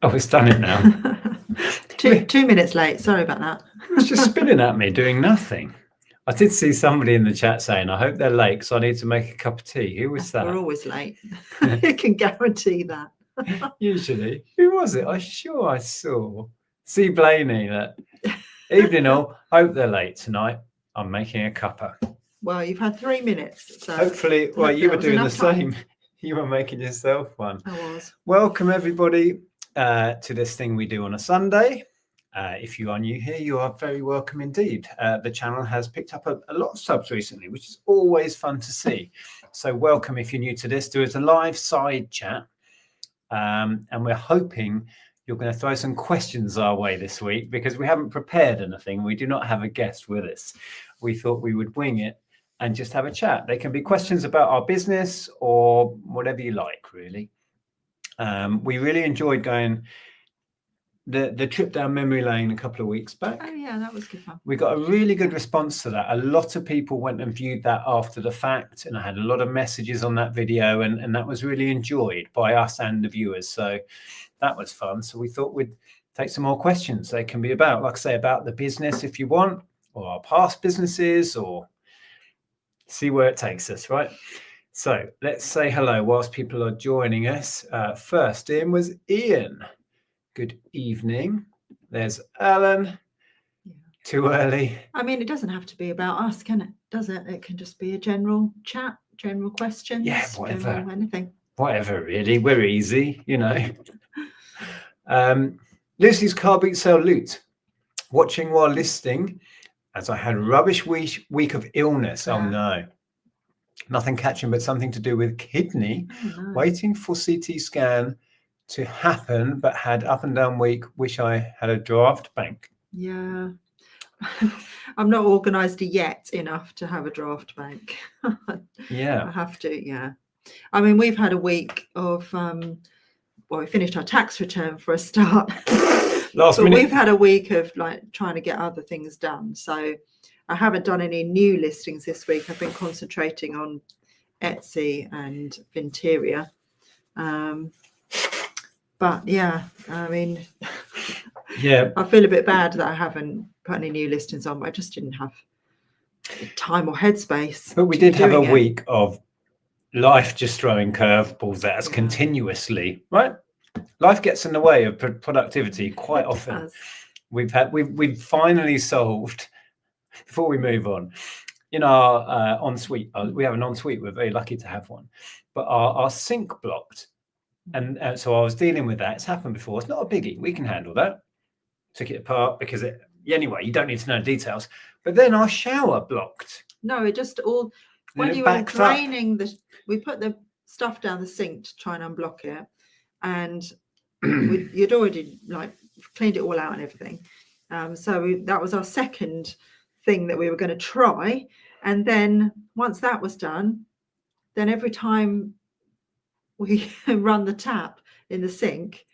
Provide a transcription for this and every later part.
Oh, it's done it now. 2 minutes late. Sorry about that. It was just spinning at me, doing nothing. I did see somebody in the chat saying, I hope they're late because I need to make a cup of tea. Who was that? We're always late. You can guarantee that. Usually. Who was it? I'm sure I saw. See Blaney. Evening all. Hope they're late tonight. I'm making a cuppa. Well, you've had 3 minutes. So hopefully, well, you were doing the time. same. You were making yourself one. I was. Welcome, everybody, to this thing we do on a Sunday. If you are new here, you are very welcome indeed. The channel has picked up a lot of subs recently, which is always fun to see. So welcome if you're new to this. There is a live side chat, and we're hoping you're going to throw some questions our way this week because we haven't prepared anything. We do not have a guest with us. We thought we would wing it and just have a chat. They can be questions about our business or whatever you like, really. We really enjoyed going the trip down memory lane a couple of weeks back. Oh yeah, that was good fun. We got a really good response to that. A lot of people went and viewed that after the fact, and I had a lot of messages on that video, and that was really enjoyed by us and the viewers. So that was fun. So we thought we'd take some more questions. They can be about, like I say, about the business if you want, or our past businesses, or see where it takes us, right? So let's say hello whilst people are joining us. First in was Ian. Good evening. There's Alan. Yeah. Too early. I mean, it doesn't have to be about us, can it? Does it? It can just be a general chat, general questions. Yeah, whatever. Anything. Whatever, really. We're easy, you know. Lucy's car boot sale loot. Watching while listing, as I had a rubbish week of illness. Oh no. Nothing catching, but something to do with kidney. Oh, no. Waiting for CT scan to happen, but had up and down week. Wish I had a draft bank. Yeah. I'm not organised yet enough to have a draft bank. Yeah. I have to, yeah. I mean, we've had a week of, well, we finished our tax return for a start. Last minute. We've had a week of like trying to get other things done. So I haven't done any new listings this week. I've been concentrating on Etsy and Vinteria. But yeah, I mean, yeah, I feel a bit bad that I haven't put any new listings on, but I just didn't have time or headspace. But we did have a week of life just throwing curveballs at us continuously, right? Life gets in the way of productivity quite often. We've finally solved, before we move on, in our ensuite, we have an ensuite, we're very lucky to have one, but our sink blocked. And so I was dealing with that. It's happened before. It's not a biggie. We can handle that. Took it apart because anyway, you don't need to know details. But then our shower blocked. No, it just all, when you were draining we put the stuff down the sink to try and unblock it. And you'd already like cleaned it all out and everything. So that was our second thing that we were going to try. And then once that was done, then every time we run the tap in the sink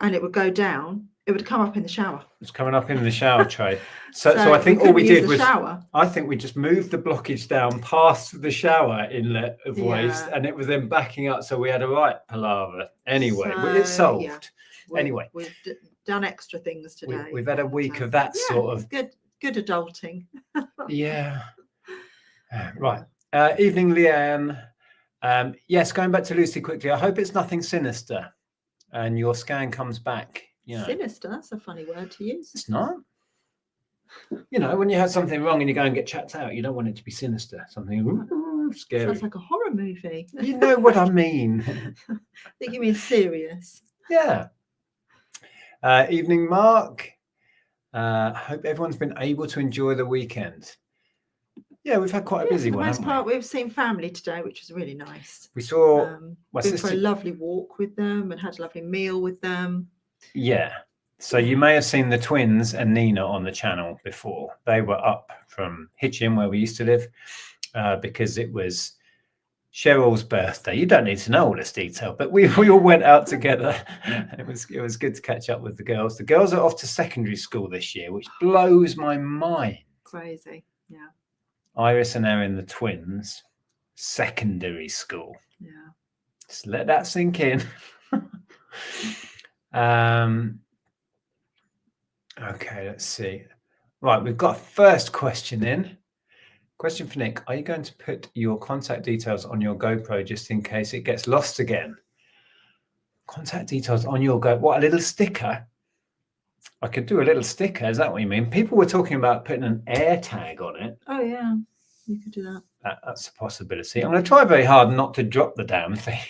and it would go down, it would come up in the shower. It's coming up in the shower tray. So I think all we did was, I think we just moved the blockage down past the shower inlet of waste, and it was then backing up. So we had a right palaver. Anyway, it's solved. Yeah, anyway, we've done extra things today. We've had a week of that sort of good adulting. Yeah. Right. Evening, Leanne. Yes, going back to Lucy quickly. I hope it's nothing sinister, and your scan comes back. You know. Sinister, that's a funny word to use. It's not. You know, when you have something wrong and you go and get checked out, you don't want it to be sinister. Something scary. Sounds like a horror movie. You know what I mean. I think you mean serious. Yeah. Evening, Mark. Hope everyone's been able to enjoy the weekend. Yeah, we've had quite a busy one. For the most part, we've seen family today, which was really nice. We saw my sister for a lovely walk with them and had a lovely meal with them. Yeah. So you may have seen the twins and Nina on the channel before. They were up from Hitchin, where we used to live, because it was Cheryl's birthday. You don't need to know all this detail, but we all went out together. It was good to catch up with the girls. The girls are off to secondary school this year, which blows my mind. Crazy, yeah. Iris and Erin, the twins, secondary school. Yeah. Just let that sink in. Okay, let's see. Right, we've got a first question in. Question for Nick. Are you going to put your contact details on your GoPro just in case it gets lost again? Contact details on your GoPro. What, a little sticker? I could do a little sticker. Is that what you mean? People were talking about putting an air tag on it. Oh, yeah. You could do that. That's a possibility. I'm going to try very hard not to drop the damn thing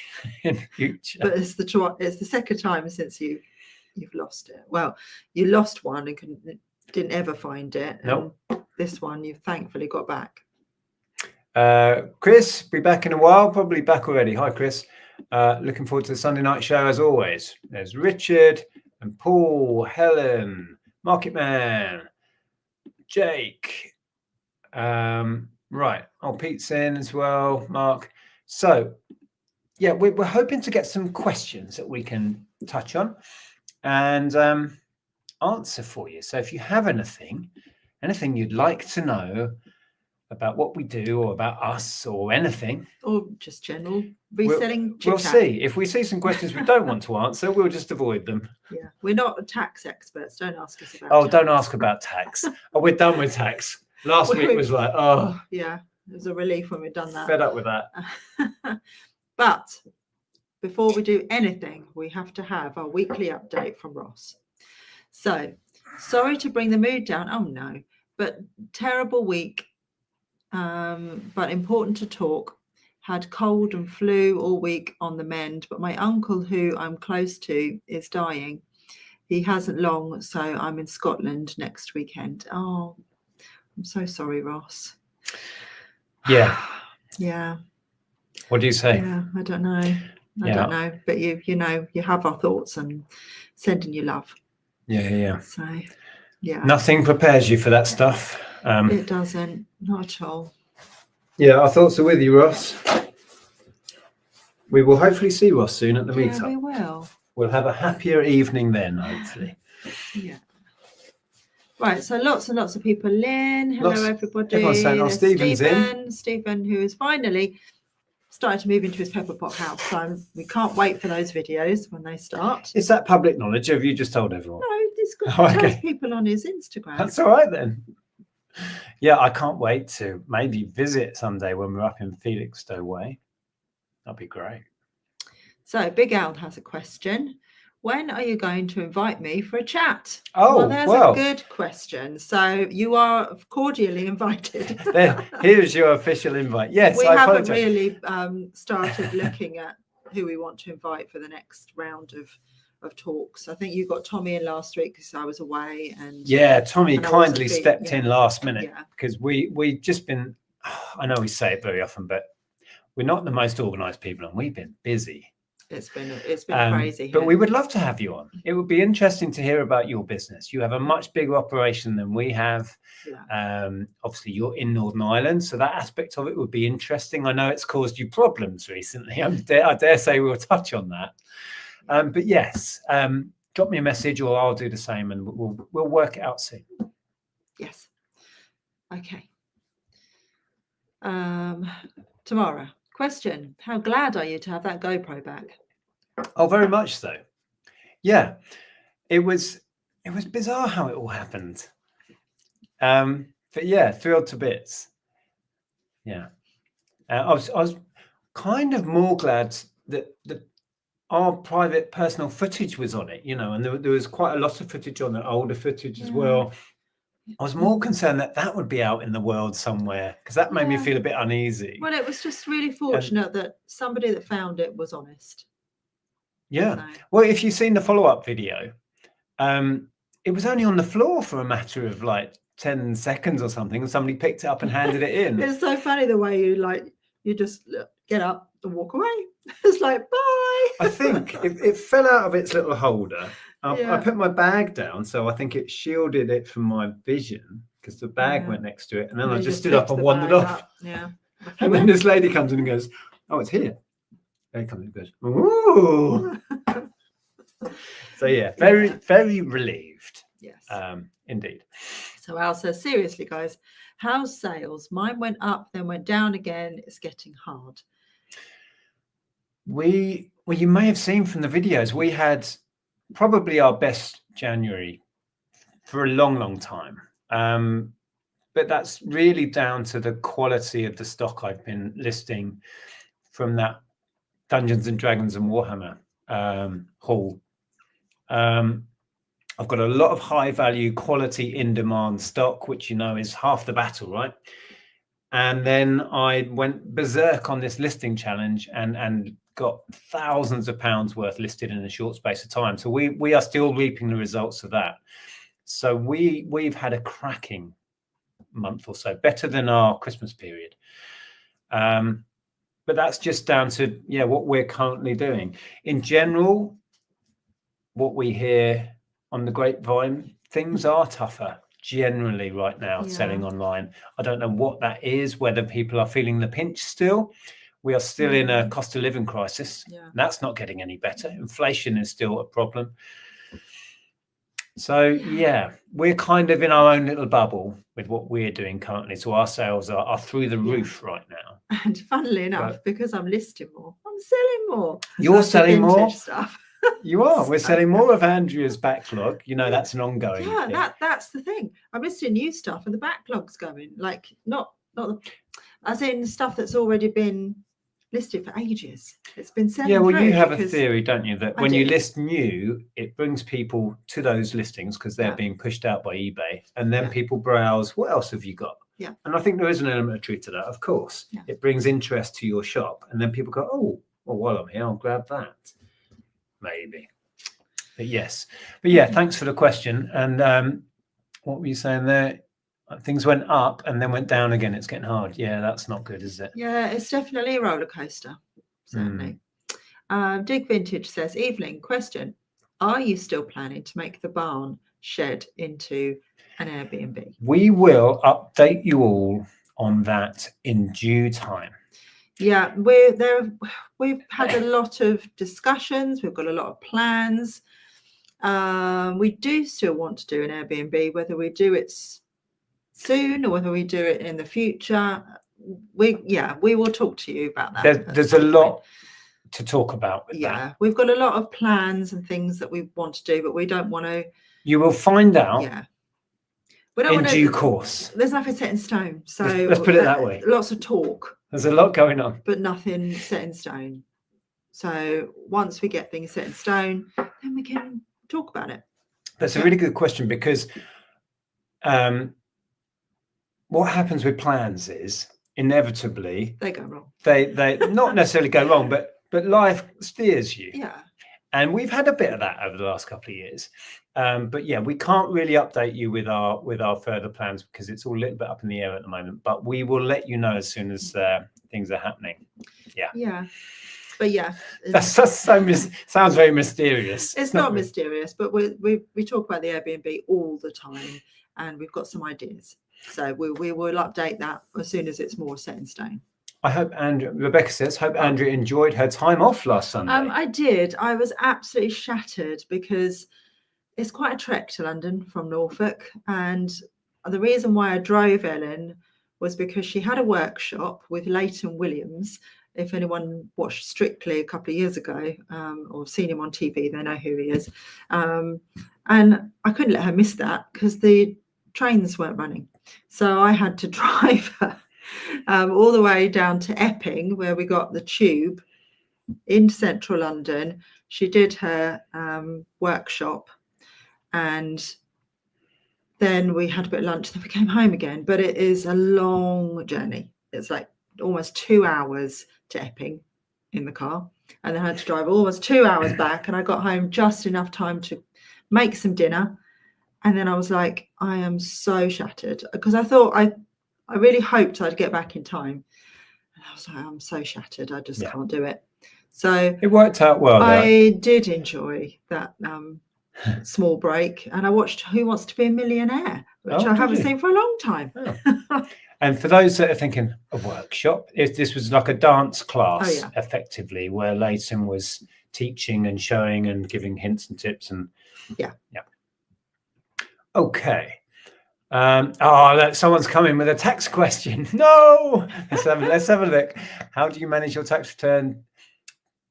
in future. But it's the second time since you've lost it. Well, you lost one and didn't ever find it. Nope. And this one you've thankfully got back. Chris, be back in a while. Probably back already. Hi, Chris. Looking forward to the Sunday night show as always. There's Richard and Paul, Helen, Market Man, Jake. Right. Oh, Pete's in as well, Mark. So, yeah, we're hoping to get some questions that we can touch on and answer for you. So if you have anything you'd like to know about what we do or about us or anything, or just general reselling, we'll see. If we see some questions we don't want to answer, we'll just avoid them. Yeah, we're not tax experts. Don't ask us about tax. Don't ask about tax. We're done with tax. Last week was like, yeah, it was a relief when we've done that. Fed up with that. But before we do anything, we have to have our weekly update from Ross. So, sorry to bring the mood down. Oh no, but terrible week. But important to talk. Had cold and flu all week on the mend, but my uncle, who I'm close to, is dying. He hasn't long, so I'm in Scotland next weekend. Oh, I'm so sorry, Ross. Yeah. Yeah. What do you say? Yeah, I don't know. I don't know, but you have our thoughts and sending you love. Yeah. So, yeah. Nothing prepares you for that stuff. It doesn't, not at all. Yeah, our thoughts are with you, Ross. We will hopefully see Ross soon at the meetup. Yeah, we will. We'll have a happier evening then, hopefully. Yeah. Right, so lots and lots of people in. Hello, everybody. Everyone's saying, oh, Stephen's in. Stephen, who is finally started to move into his pepper pot house. So we can't wait for those videos when they start. Is that public knowledge? Or have you just told everyone? No, he's got to tell people on his Instagram. That's all right then. Yeah, I can't wait to maybe visit someday when we're up in Felixstowe Way. That'd be great. So Big Al has a question. When are you going to invite me for a chat? Oh, well, there's a good question. So you are cordially invited. Here's your official invite. Yes, we haven't really started looking at who we want to invite for the next round of talks. I think you got Tommy in last week because I was away, and Tommy kindly stepped in last minute because we just been. I know we say it very often, but we're not the most organised people, and we've been busy. It's been crazy. But we would love to have you on. It would be interesting to hear about your business. You have a much bigger operation than we have. Yeah. Obviously, you're in Northern Ireland, so that aspect of it would be interesting. I know it's caused you problems recently. I dare say we'll touch on that. But yes, drop me a message, or I'll do the same, and we'll work it out soon. Yes. Okay. Tamara. Question: how glad are you to have that GoPro back? Oh, very much so. Yeah, it was bizarre how it all happened. But yeah, thrilled to bits. Yeah, I was kind of more glad that our private personal footage was on it, and there was quite a lot of footage on the older footage as well. I was more concerned that would be out in the world somewhere, because that made me feel a bit uneasy. Well, it was just really fortunate that somebody that found it was honest. Yeah. So. Well, if you've seen the follow-up video, it was only on the floor for a matter of like 10 seconds or something, and somebody picked it up and handed it in. It's so funny the way you just get up and walk away. It's like, bye. I think it fell out of its little holder. I put my bag down, so I think it shielded it from my vision because the bag went next to it, and then I just stood up and wandered off. Yeah. And then this lady comes in and goes, "Oh, it's here." Lady comes in and goes, "Ooh." So yeah, very, very relieved. Yes. Indeed. So Al says, seriously, guys, how's sales? Mine went up, then went down again. It's getting hard. Well, you may have seen from the videos, we had probably our best January for a long time. But that's really down to the quality of the stock I've been listing from that Dungeons and Dragons and Warhammer haul. I've got a lot of high value quality in demand stock, which is half the battle, right? And then I went berserk on this listing challenge and got thousands of pounds worth listed in a short space of time. So we are still reaping the results of that. So we've had a cracking month or so, better than our Christmas period. But that's just down to what we're currently doing. In general, what we hear on the grapevine, things are tougher generally right now selling online. I don't know what that is, whether people are feeling the pinch still. We are still in a cost of living crisis. That's not getting any better. Inflation is still a problem. So we're kind of in our own little bubble with what we're doing currently. So our sales are through the roof right now. And funnily enough, because I'm listing more, I'm selling more. You're selling more stuff. You are. We're selling more of Andrea's backlog. That's an ongoing thing. That's the thing. I'm listing new stuff and the backlog's going. Like not as in stuff that's already been listed for ages. It's been selling. Yeah, well, you have a theory, don't you, that when you list new, it brings people to those listings because they're being pushed out by eBay, and then people browse. What else have you got? Yeah. And I think there is an element of truth to that. Of course, it brings interest to your shop, and then people go, "Oh, well, while I'm here, I'll grab that." Maybe. But thanks for the question. And what were you saying there? Things went up and then went down again. It's getting hard. Yeah, that's not good, is it? Yeah, it's definitely a roller coaster. Certainly. Dig Vintage says, evening, question. Are you still planning to make the barn shed into an Airbnb? We will update you all on that in due time. Yeah, we've had a lot of discussions. We've got a lot of plans. We do still want to do an Airbnb, whether we do it soon or whether we do it in the future. We will talk to you about that. There's a lot to talk about with that. We've got a lot of plans and things that we want to do, but we don't want to. You will find out. Yeah. We don't in due course. There's nothing set in stone. So let's put it that way. Lots of talk. There's a lot going on, but nothing set in stone. So once we get things set in stone, then we can talk about it. That's a really good question, because what happens with plans is inevitably they go wrong. They not necessarily go wrong, but life steers you. Yeah. And we've had a bit of that over the last couple of years. But we can't really update you with our further plans because it's all a little bit up in the air at the moment. But we will let you know as soon as things are happening. Yeah. Yeah. But that's sounds very mysterious. It's not mysterious, but we talk about the Airbnb all the time, and we've got some ideas. So we will update that as soon as it's more set in stone. I hope Rebecca says, Andrea enjoyed her time off last Sunday. I did. I was absolutely shattered because it's quite a trek to London from Norfolk. And the reason why I drove Ellen was because she had a workshop with Leighton Williams. If anyone watched Strictly a couple of years ago or seen him on TV, they know who he is. And I couldn't let her miss that because the trains weren't running. So I had to drive her all the way down to Epping, where we got the tube into central London. She did her workshop, and then we had a bit of lunch, then we came home again. But it is a long journey. It's like almost 2 hours to Epping in the car, and then I had to drive almost 2 hours back, and I got home just enough time to make some dinner. And then I was like, I am so shattered, because I thought I really hoped I'd get back in time. And I was like, I'm so shattered. I just can't do it. So it worked out well. I did enjoy that small break, and I watched Who Wants to Be a Millionaire, which I haven't seen for a long time. Oh. And for those that are thinking a workshop, this was like a dance class, effectively, where Leighton was teaching and showing and giving hints and tips. And okay. Someone's coming with a tax question. No, let's have a look. How do you manage your tax return?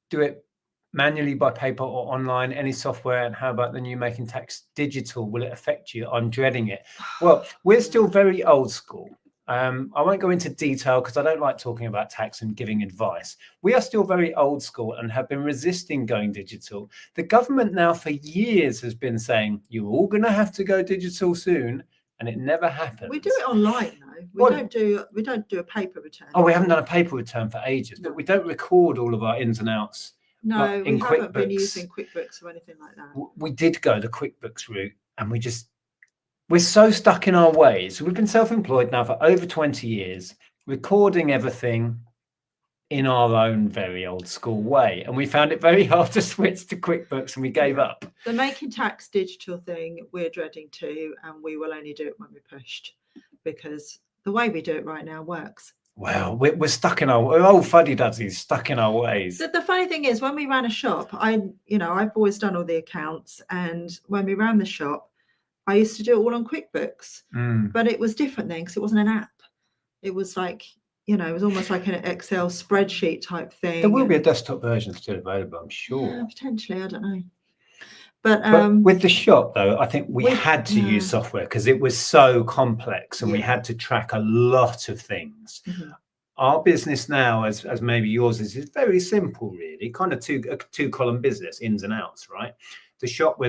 Do it manually, by paper or online, any software? And how about the new Making Tax Digital? Will it affect you? I'm dreading it. Well, we're still very old school. I won't go into detail because I don't like talking about tax and giving advice. We are still very old school and have been resisting going digital. The government now for years has been saying, you're all going to have to go digital soon. And it never happens. We do it online though. We don't do a paper return. Oh, we haven't done a paper return for ages, but we don't record all of our ins and outs. No, we haven't been using QuickBooks or anything like that. We did go the QuickBooks route, and we're so stuck in our ways. We've been self-employed now for over 20 years, recording everything in our own very old school way, and we found it very hard to switch to QuickBooks, and we gave up. The Making Tax Digital thing we're dreading too, and we will only do it when we're pushed, because the way we do it right now works. Well, we're stuck in we're old fuddy-duddies, stuck in our ways. The funny thing is, when we ran a shop, I've always done all the accounts, and when we ran the shop, I used to do it all on QuickBooks, but it was different then because it wasn't an app. It was like, it was almost like an Excel spreadsheet type thing. There will be a desktop version still available, I'm sure. Yeah, potentially, I don't know. But with the shop, though, I think we had to use software because it was so complex, and we had to track a lot of things. Our business now, as maybe yours is very simple, really, kind of a two-column business, ins and outs, right? The shop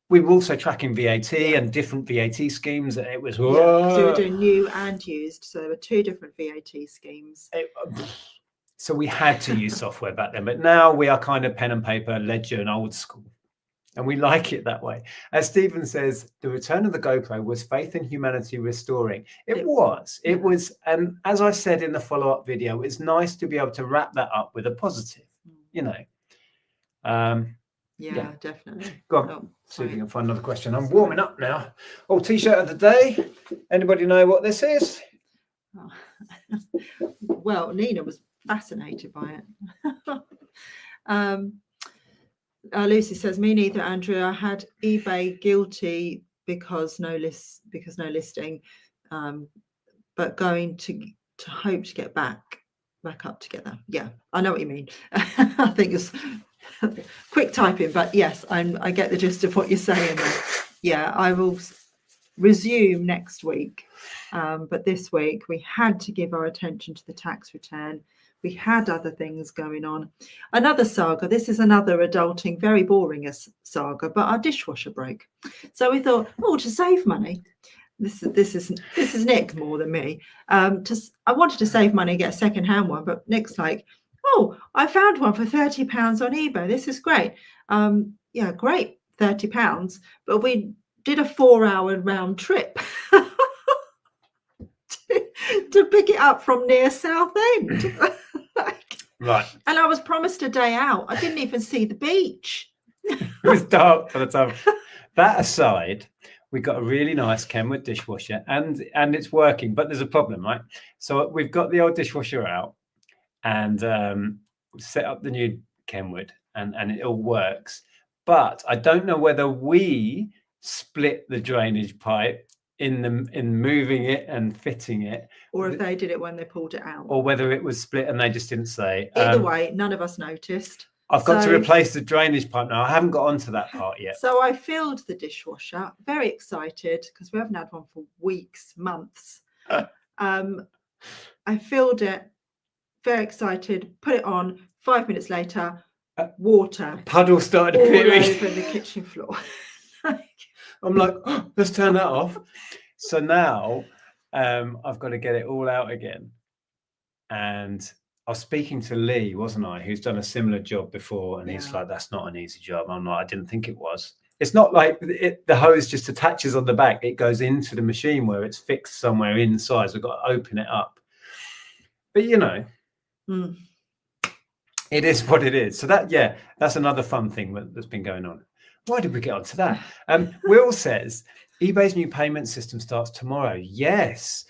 we were also tracking VAT and different VAT schemes. It was so we were doing new and used, so there were two different VAT schemes. So we had to use software back then, but now we are kind of pen and paper, ledger, and old school. And we like it that way. As Stephen says, the return of the GoPro was faith in humanity restoring. It was. And as I said in the follow-up video, it's nice to be able to wrap that up with a positive, Yeah, definitely. Go on. See if you can find another question. I'm warming up now. Oh, T-shirt of the day. Anybody know what this is? Oh. Well, Nina was fascinated by it. Lucy says, me neither, Andrea. I had eBay guilty because no listing, but going to hope to get back up together. Yeah, I know what you mean. I think it's quick typing, but yes, I get the gist of what you're saying there. Yeah, I will resume next week, but this week we had to give our attention to the tax return. We had other things going on. Another saga. This is another adulting, very boring saga, but our dishwasher broke. So we thought, to save money, this is Nick more than me. I wanted to save money, get a second-hand one, but Nick's like, I found one for £30 on eBay. This is great. Yeah, great, £30. But we did a 4-hour round trip to pick it up from near Southend. Right. And I was promised a day out. I didn't even see the beach. It was dark by the time. That aside, we got a really nice Kenwood dishwasher, and it's working, but there's a problem, right? So we've got the old dishwasher out, and set up the new Kenwood, and it all works. But I don't know whether we split the drainage pipe in moving it and fitting it, or if they did it when they pulled it out, or whether it was split and they just didn't say. Either way, none of us noticed. I've got to replace the drainage pipe now. I haven't got onto that part yet. So I filled the dishwasher, very excited because we haven't had one for weeks, months. I filled it, very excited, put it on. 5 minutes later, water puddle started all appearing over the kitchen floor. I'm like, let's turn that off. So now I've got to get it all out again. And I was speaking to Lee, wasn't I, who's done a similar job before, and he's like, that's not an easy job. I'm like, I didn't think it was. It's not like the hose just attaches on the back. It goes into the machine where it's fixed somewhere inside. So we've got to open it up. But, it is what it is. So that's another fun thing that's been going on. Why did we get onto that? Will says, eBay's new payment system starts tomorrow. Yes.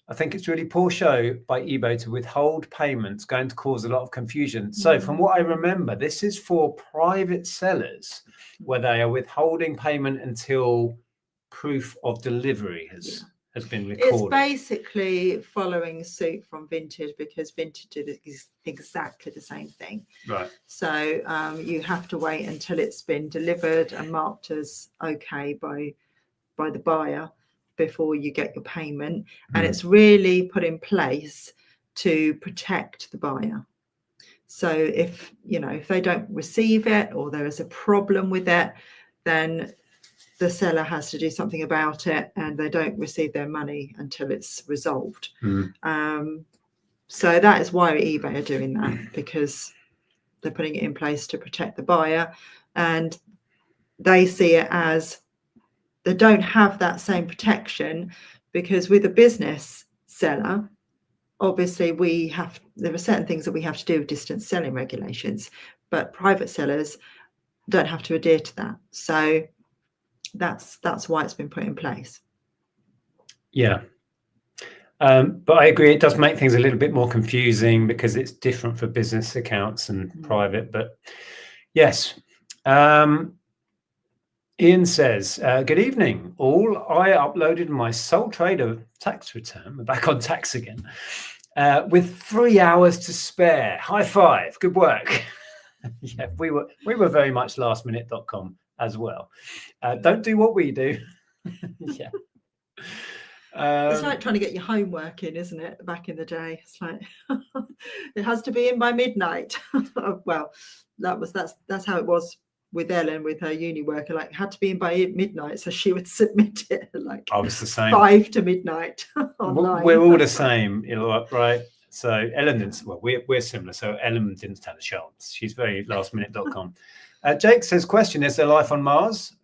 I think it's really poor show by eBay to withhold payments, going to cause a lot of confusion. So from what I remember, this is for private sellers where they are withholding payment until proof of delivery has has been recorded. It's basically following suit from Vintage, because Vintage did exactly the same thing. Right. So you have to wait until it's been delivered and marked as okay by the buyer before you get your payment. And it's really put in place to protect the buyer. So if they don't receive it, or there is a problem with it, then the seller has to do something about it, and they don't receive their money until it's resolved. So that is why eBay are doing that, because they're putting it in place to protect the buyer, and they see it as they don't have that same protection, because with a business seller, obviously there are certain things that we have to do with distance selling regulations, but private sellers don't have to adhere to that. So that's why it's been put in place. Yeah. But I agree, it does make things a little bit more confusing, because it's different for business accounts and private. But yes. Ian says, good evening all. I uploaded my sole trader tax return. We're back on tax again, with 3 hours to spare. High five. Good work. Yeah, we were very much lastminute.com as well. Don't do what we do. Yeah. It's like trying to get your homework in, isn't it? Back in the day, it's like it has to be in by midnight. Well, that's how it was with Ellen with her uni work. Like, had to be in by midnight, so she would submit it like I was the same. 5 to midnight online. We're all the same, right? So Ellen didn't. Well, we're similar. So Ellen didn't stand a chance. She's very lastminute.com. Jake says, question: is there life on Mars?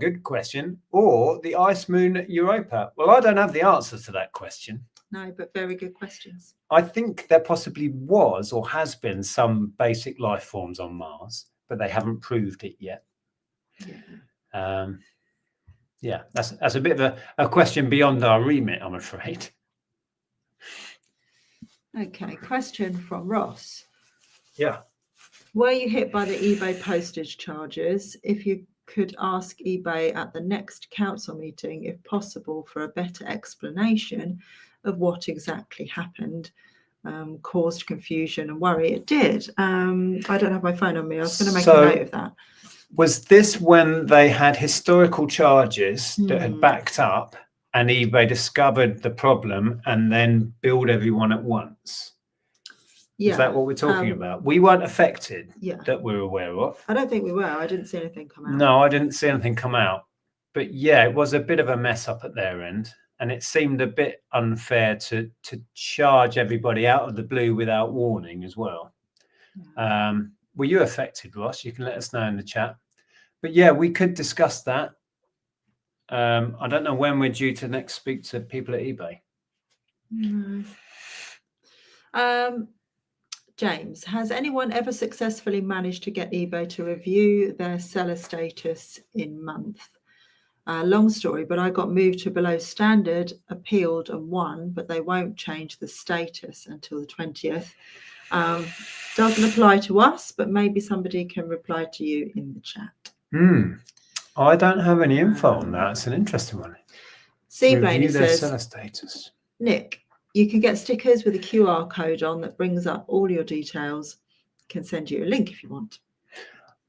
Good question. Or the ice moon Europa? Well, I don't have the answer to that question. No, but very good questions. I think there possibly was or has been some basic life forms on Mars, but they haven't proved it yet. Yeah, that's a bit of a question beyond our remit, I'm afraid. Okay, question from Ross. Yeah. Were you hit by the eBay postage charges? If you could ask eBay at the next council meeting, if possible, for a better explanation of what exactly happened, caused confusion and worry. It did. I don't have my phone on me. I was going to make a note of that. Was this when they had historical charges that had backed up and eBay discovered the problem and then billed everyone at once? Yeah. Is that what we're talking about? We weren't affected that we're aware of. I don't think we were. I didn't see anything come out. No, I didn't see anything come out. But yeah, it was a bit of a mess up at their end. And it seemed a bit unfair to charge everybody out of the blue without warning as well. Were you affected, Ross? You can let us know in the chat. But yeah, we could discuss that. I don't know when we're due to next speak to people at eBay. No. James, has anyone ever successfully managed to get eBay to review their seller status in month? Long story, but I got moved to below standard, appealed and won, but they won't change the status until the 20th. Doesn't apply to us, but maybe somebody can reply to you in the chat. I don't have any info on that. It's an interesting one. Seablaney says, seller status. Nick, you can get stickers with a QR code on that brings up all your details. Can send you a link if you want.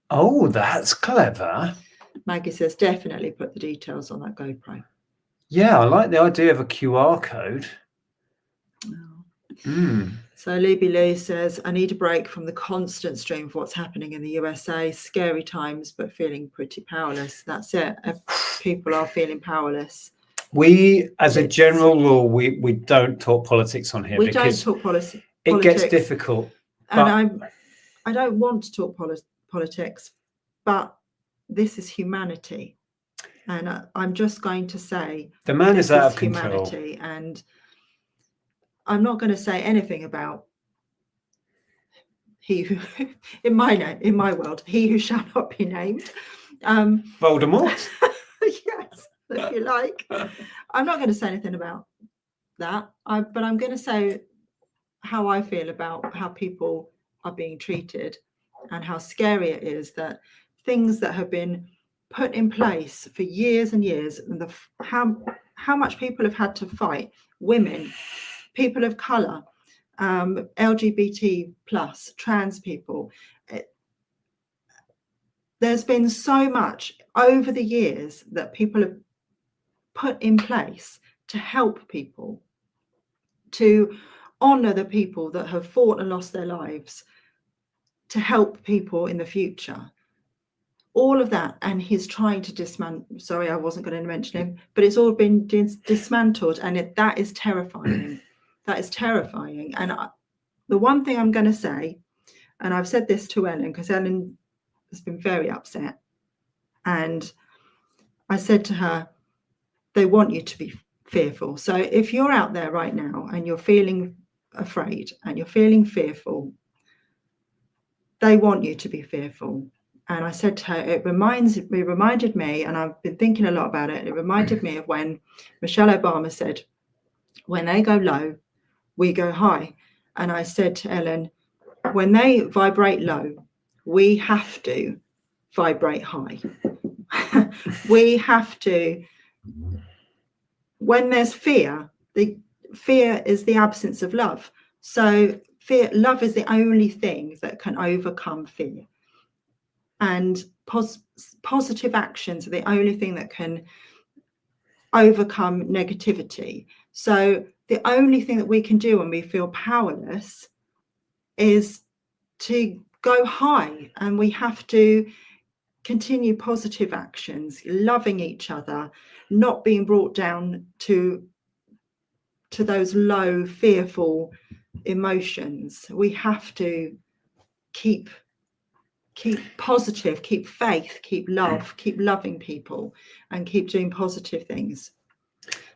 Oh, that's clever. Maggie says, definitely put the details on that GoPro. Yeah, I like the idea of a QR code. So Luby Lou says, I need a break from the constant stream of what's happening in the USA. Scary times, but feeling pretty powerless. That's it. People are feeling powerless. We, as a general rule, we don't talk politics on here. We don't talk politics. It gets difficult. And I don't want to talk politics, but this is humanity. And I'm just going to say the man is out of control. And I'm not going to say anything about he who, in my world, he who shall not be named. Voldemort. Yes, if you like. I'm not going to say anything about that. But I'm going to say how I feel about how people are being treated and how scary it is that things that have been put in place for years and years, and how much people have had to fight, women, people of color, LGBT plus, trans people. There's been so much over the years that people have put in place to help people, to honor the people that have fought and lost their lives, to help people in the future. All of that, and he's trying to dismantle. Sorry, I wasn't going to mention him, but it's all been dismantled, and that is terrifying. That is terrifying. And the one thing I'm going to say, and I've said this to Ellen, because Ellen has been very upset, and I said to her, they want you to be fearful. So if you're out there right now and you're feeling afraid and you're feeling fearful, they want you to be fearful. And I said to her, it reminded me, and I've been thinking a lot about it, it reminded me of when Michelle Obama said, when they go low, we go high. And I said to Ellen, when they vibrate low, we have to vibrate high. We have to, when there's fear, the fear is the absence of love. So love is the only thing that can overcome fear. And positive actions are the only thing that can overcome negativity. So the only thing that we can do when we feel powerless is to go high, and we have to continue positive actions, loving each other, not being brought down to those low, fearful emotions. We have to keep positive, keep faith, keep love, keep loving people, and keep doing positive things.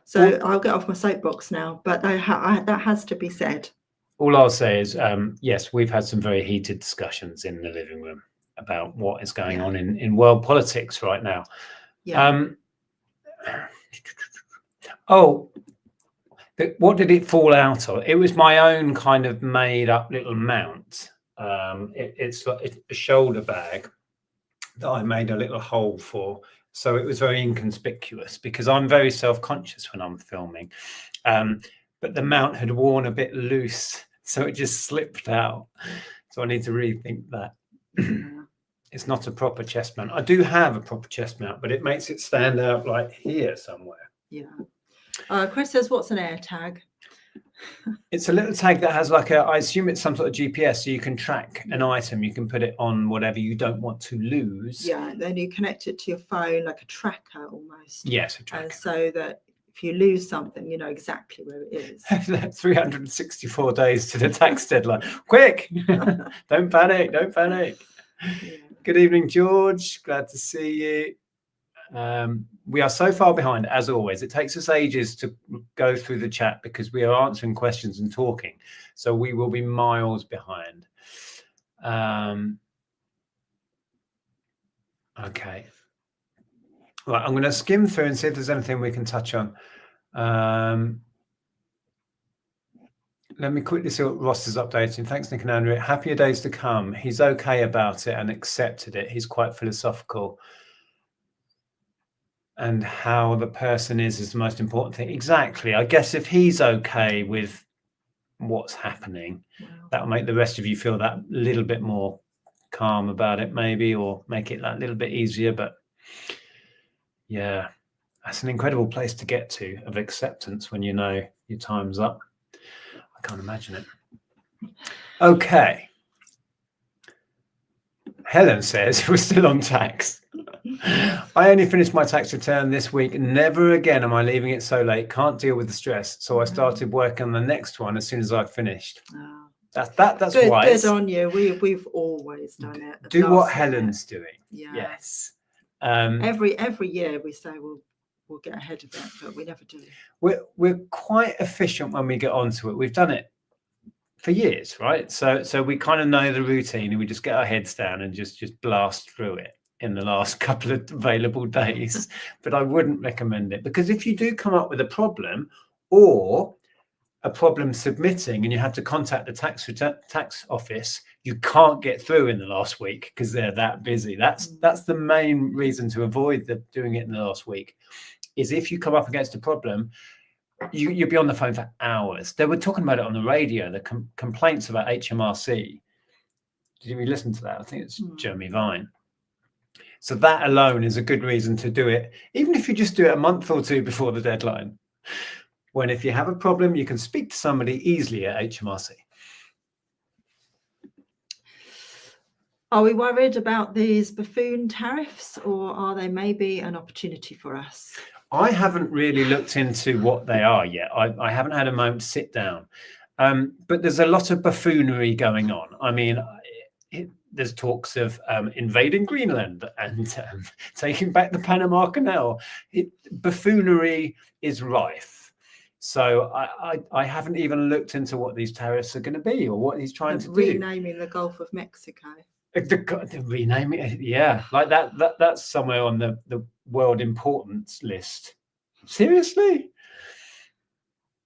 So I'll get off my soapbox now, but that has to be said. All I'll say is, yes, we've had some very heated discussions in the living room about what is going on in world politics right now. Yeah. What did it fall out of? It was my own kind of made up little mount. It's a shoulder bag that I made a little hole for. So it was very inconspicuous because I'm very self-conscious when I'm filming. But the mount had worn a bit loose, so it just slipped out. So I need to rethink that. It's not a proper chest mount. I do have a proper chest mount, but it makes it stand out like here somewhere. Yeah. Chris says, what's an air tag? It's a little tag that has like I assume it's some sort of GPS, so you can track an item. You can put it on whatever you don't want to lose. Yeah, then you connect it to your phone like a tracker almost. Yes, a tracker. So that if you lose something, you know exactly where it is. 364 days to the tax deadline. Quick! Don't panic, don't panic. Yeah. Good evening, George. Glad to see you. We are so far behind, as always. It takes us ages to go through the chat because we are answering questions and talking. So we will be miles behind. Okay. Right, I'm going to skim through and see if there's anything we can touch on. Let me quickly see what Ross is updating. Thanks, Nick and Andrea. Happier days to come. He's okay about it and accepted it. He's quite philosophical. And how the person is the most important thing. Exactly. I guess if he's okay with what's happening, that'll make the rest of you feel that little bit more calm about it, maybe, or make it that little bit easier. But yeah, that's an incredible place to get to, of acceptance, when you know your time's up. I can't imagine it. Okay. Helen says we're still on tax. I only finished my tax return this week. Never again am I leaving it so late. Can't deal with the stress. So I started working on the next one as soon as I finished. Oh. That's good, wise. Good on you. We've always done it. Do what Helen's doing. Yeah. Yes. Every year we say we'll get ahead of it, but we never do. We're quite efficient when we get onto it. We've done it for years, right? So we kind of know the routine, and we just get our heads down and just blast through it in the last couple of available days. But I wouldn't recommend it, because if you do come up with a problem, or a problem submitting and you have to contact the tax office, you can't get through in the last week because they're that busy. That's the main reason to avoid doing it in the last week, is if you come up against a problem, you'll be on the phone for hours. They were talking about it on the radio, the complaints about HMRC. Did you listen to that? I think it's Jeremy Vine. So that alone is a good reason to do it, even if you just do it a month or two before the deadline. When if you have a problem, you can speak to somebody easily at HMRC. Are we worried about these buffoon tariffs, or are they maybe an opportunity for us? I haven't really looked into what they are yet. I haven't had a moment to sit down. But there's a lot of buffoonery going on. I mean, there's talks of invading Greenland and taking back the Panama Canal. Buffoonery is rife. So I haven't even looked into what these tariffs are going to be or what he's trying to do. Renaming the Gulf of Mexico. The renaming, yeah, like that's somewhere on the world importance list. Seriously?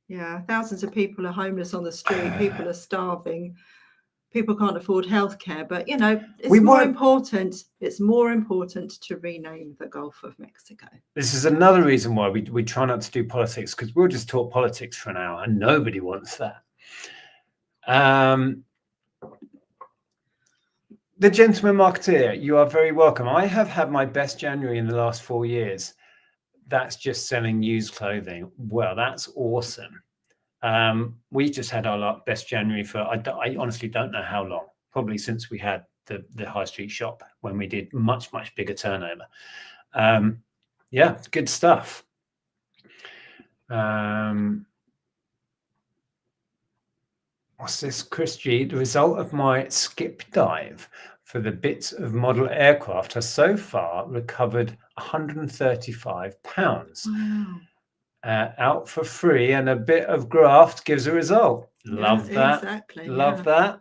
Yeah, thousands of people are homeless on the street. People are starving. People can't afford healthcare, but it's more important. It's more important to rename the Gulf of Mexico. This is another reason why we try not to do politics, because we'll just talk politics for an hour, and nobody wants that. The Gentleman Marketeer, you are very welcome. I have had my best January in the last 4 years. That's just selling used clothing. Well, that's awesome. We just had our best January for, I honestly don't know how long, probably since we had the high street shop when we did much bigger turnover. Yeah, good stuff. What's this, Chris G? The result of my skip dive for the bits of model aircraft has so far recovered £135. Wow. Out for free, and a bit of graft gives a result. Love that. Exactly. Love that.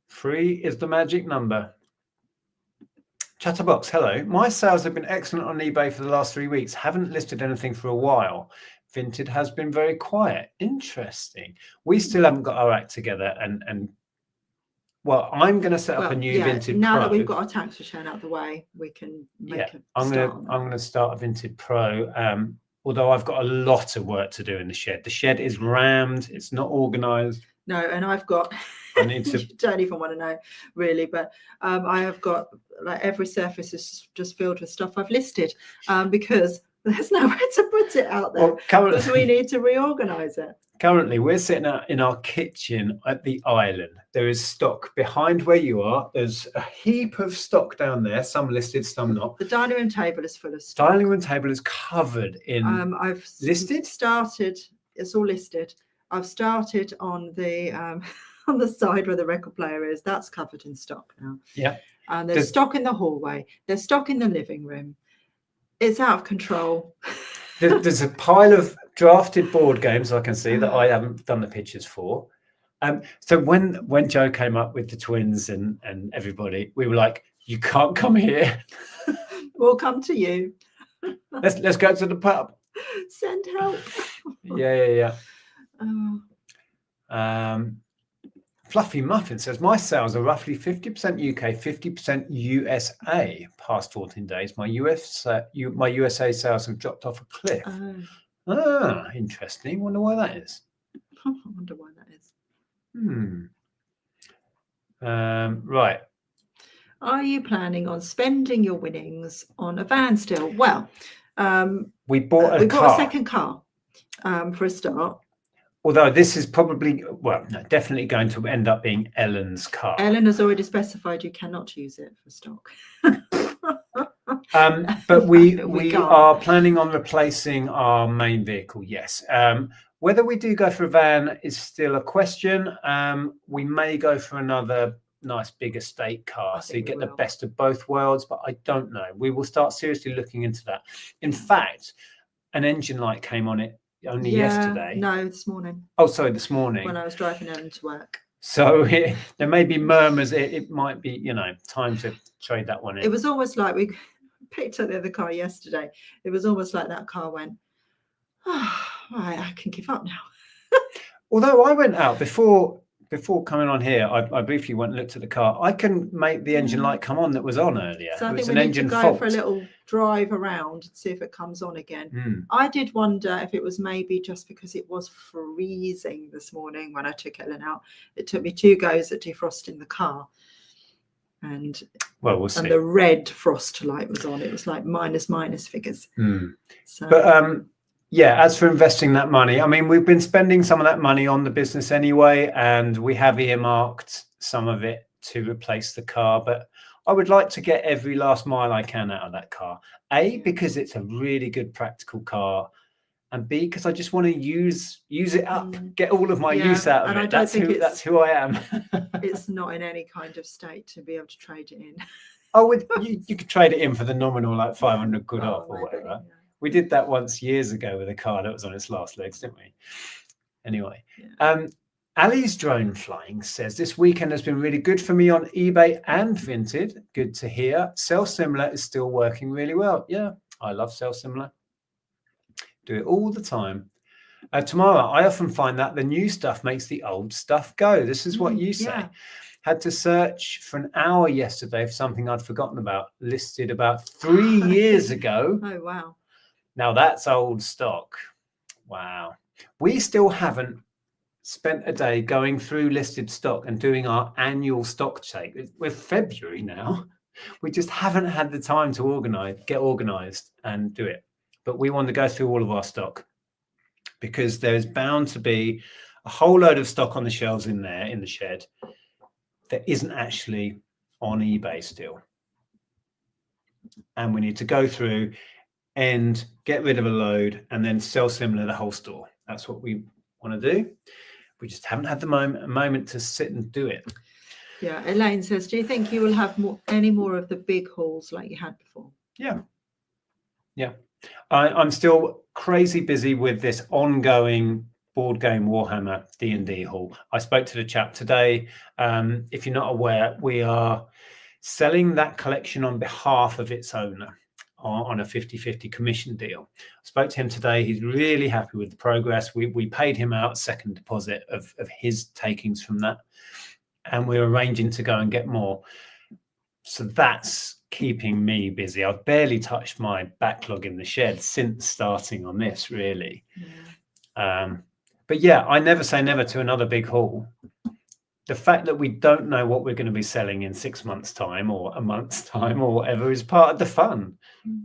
Free is the magic number. Chatterbox, hello. My sales have been excellent on eBay for the last 3 weeks. Haven't listed anything for a while. Vinted has been very quiet. Interesting. We still haven't got our act together, and well, I'm going to set up a new Vinted now Pro. That we've got our tax return out of the way, we can make I'm going to start a Vinted Pro. Although I've got a lot of work to do in the shed. The shed is rammed. It's not organised. No, and I've got. I need to. You don't even want to know, really, but I have got like every surface is just filled with stuff I've listed because there's nowhere to put it out there. Well, because we need to reorganise it. Currently, we're sitting in our kitchen at the island. There is stock behind where you are. There's a heap of stock down there, some listed, some not. The dining room table is full of stock. Dining room table is covered in I've listed? Started, it's all listed. I've started on the side where the record player is. That's covered in stock now. Yeah. And there's stock in the hallway. There's stock in the living room. It's out of control. There's a pile of drafted board games I can see that I haven't done the pictures for. So when Joe came up with the twins and everybody, we were like, you can't come here. We'll come to you. Let's go to the pub. Send help. Yeah. Fluffy Muffin says, my sales are roughly 50% UK, 50% USA past 14 days. My USA sales have dropped off a cliff. Interesting. Wonder why that is. I wonder why that is. Right. Are you planning on spending your winnings on a van still? Well, we bought a second car for a start. Although this is probably, definitely going to end up being Ellen's car. Ellen has already specified you cannot use it for stock. But we are planning on replacing our main vehicle, yes. Whether we do go for a van is still a question. We may go for another nice big estate car, so you get the best of both worlds, but I don't know. We will start seriously looking into that. In fact, an engine light came on it only yesterday. No, this morning. Oh, sorry, this morning. When I was driving Ellen to work. So there may be murmurs. It might be, time to trade that one in. It was almost like we picked up the other car yesterday. It was almost like that car went, right, I can give up now. Although I went out before coming on here, I briefly went and looked at the car. I can make the engine light come on that was on earlier. So I think was we an need engine to go fault. for a little drive around and see if it comes on again. I did wonder if it was maybe just because it was freezing this morning when I took Ellen out. It took me 2 goes at defrosting the car. And well, we'll see. And the red frost light was on. It was like minus figures. So. But yeah, as for investing that money, I mean, we've been spending some of that money on the business anyway, and we have earmarked some of it to replace the car. But I would like to get every last mile I can out of that car. A, because it's a really good practical car, and B, because I just want to use it up, get all of my use out of it. That's who I am. It's not in any kind of state to be able to trade it in. Oh, you could trade it in for the nominal, like 500 quid off or whatever. Yeah. We did that once years ago with a car that was on its last legs, didn't we? Anyway, Ali's Drone Flying says, this weekend has been really good for me on eBay and Vinted. Good to hear. Sell Similar is still working really well. Yeah, I love Sell Similar. Do it all the time. Tomorrow, I often find that the new stuff makes the old stuff go. This is what you say. Yeah. Had to search for an hour yesterday for something I'd forgotten about, listed about 3 years ago. Oh, wow. Now that's old stock. Wow. We still haven't spent a day going through listed stock and doing our annual stock take. We're February now. We just haven't had the time to get organized and do it. But we want to go through all of our stock because there's bound to be a whole load of stock on the shelves in there in the shed that isn't actually on eBay still. And we need to go through and get rid of a load and then Sell Similar the whole store. That's what we want to do. We just haven't had the moment to sit and do it. Yeah, Elaine says, do you think you will have any more of the big hauls like you had before? Yeah. I'm still crazy busy with this ongoing board game Warhammer D&D haul. I spoke to the chap today. If you're not aware, we are selling that collection on behalf of its owner on a 50-50 commission deal. I spoke to him today. He's really happy with the progress. We paid him out a second deposit of his takings from that, and we're arranging to go and get more. So that's keeping me busy. I've barely touched my backlog in the shed since starting on this, really. Yeah. But yeah, I never say never to another big haul. The fact that we don't know what we're going to be selling in 6 months' time or a month's time or whatever is part of the fun,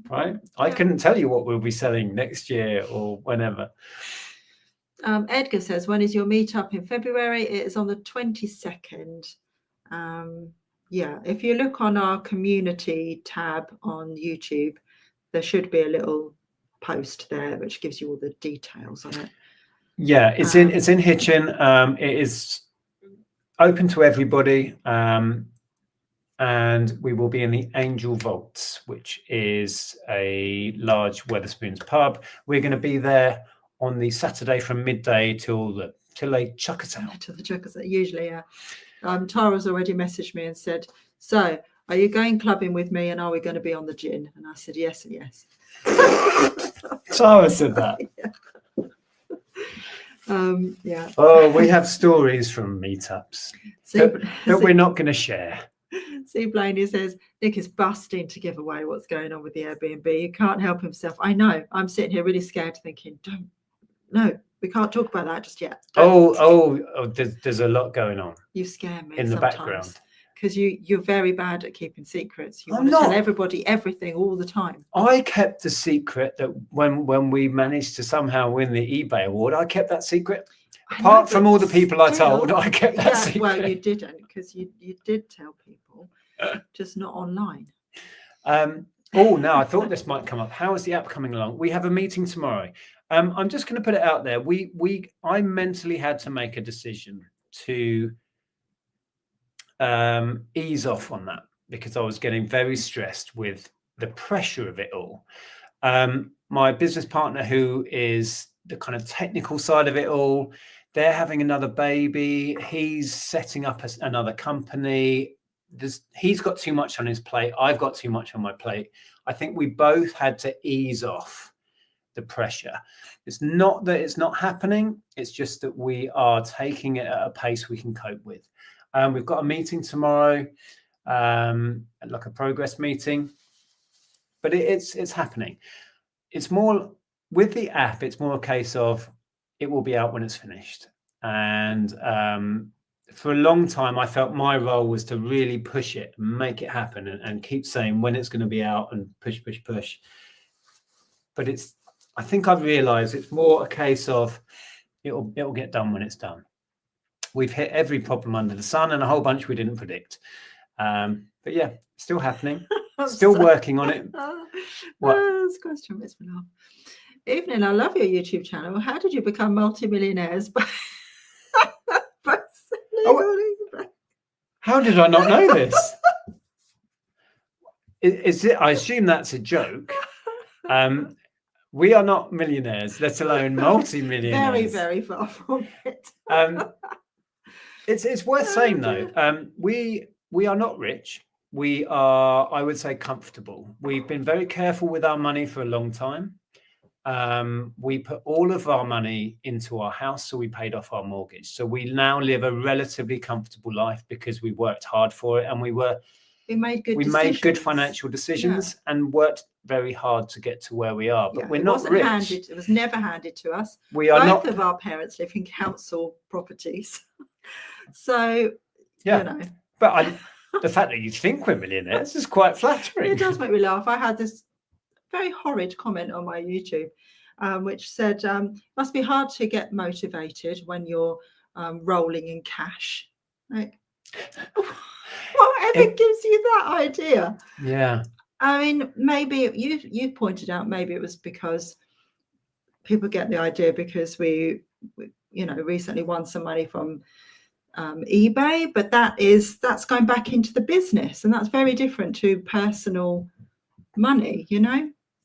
right? Yeah. I couldn't tell you what we'll be selling next year or whenever. Edgar says, when is your meetup in February? It is on the 22nd. Yeah, if you look on our community tab on YouTube, there should be a little post there which gives you all the details on it. Yeah, it's in Hitchin. It is open to everybody, and we will be in the Angel Vaults, which is a large Wetherspoons pub. We're going to be there on the Saturday from midday till they chuck us out. Till they chuck us out, usually, yeah. Tara's already messaged me and said, so are you going clubbing with me and are we going to be on the gin? And I said yes and yes. Tara said that. Yeah. Oh, we have stories from meetups that we're not going to share. See, Blaney says, Nick is busting to give away what's going on with the Airbnb. He can't help himself. I know. I'm sitting here really scared thinking, no, we can't talk about that just yet. There's a lot going on. You scare me in the background. Because you're very bad at keeping secrets. You want to tell everybody everything all the time. I kept the secret that when we managed to somehow win the eBay award, I kept that secret. Apart from all the people I told, I kept that secret. Well, you didn't, because you did tell people, just not online. No, I thought this might come up. How is the app coming along? We have a meeting tomorrow. I'm just going to put it out there. I mentally had to make a decision to ease off on that because I was getting very stressed with the pressure of it all. My business partner, who is the kind of technical side of it all, they're having another baby. He's setting up another company. He's got too much on his plate. I've got too much on my plate. I think we both had to ease off the pressure. It's not that it's not happening. It's just that we are taking it at a pace we can cope with. We've got a meeting tomorrow, like a progress meeting, but it's happening. It's more with the app. It's more a case of it will be out when it's finished. And for a long time, I felt my role was to really push it, and make it happen, and keep saying when it's going to be out and push. But I think I've realized it's more a case of it'll get done when it's done. We've hit every problem under the sun and a whole bunch we didn't predict. But yeah, still happening, still working on it. This question makes me laugh. Evening, I love your YouTube channel. How did you become multimillionaires? How did I not know this? Is it? I assume that's a joke. We are not millionaires, let alone multi-millionaires. Very, very far from it. It's worth saying though. We are not rich. We are, I would say, comfortable. We've been very careful with our money for a long time. We put all of our money into our house, so we paid off our mortgage. So we now live a relatively comfortable life because we worked hard for it, and we made good financial decisions, and worked very hard to get to where we are. But we're not rich. It was never handed to us. Both of our parents live in council properties. So yeah, but the fact that you think we're millionaires is quite flattering. It does make me laugh. I had this very horrid comment on my YouTube, which said, must be hard to get motivated when you're rolling in cash. Like, whatever gives you that idea? Yeah. I mean, maybe you pointed out, maybe it was because people get the idea because we recently won some money from eBay, but that's going back into the business, and that's very different to personal money.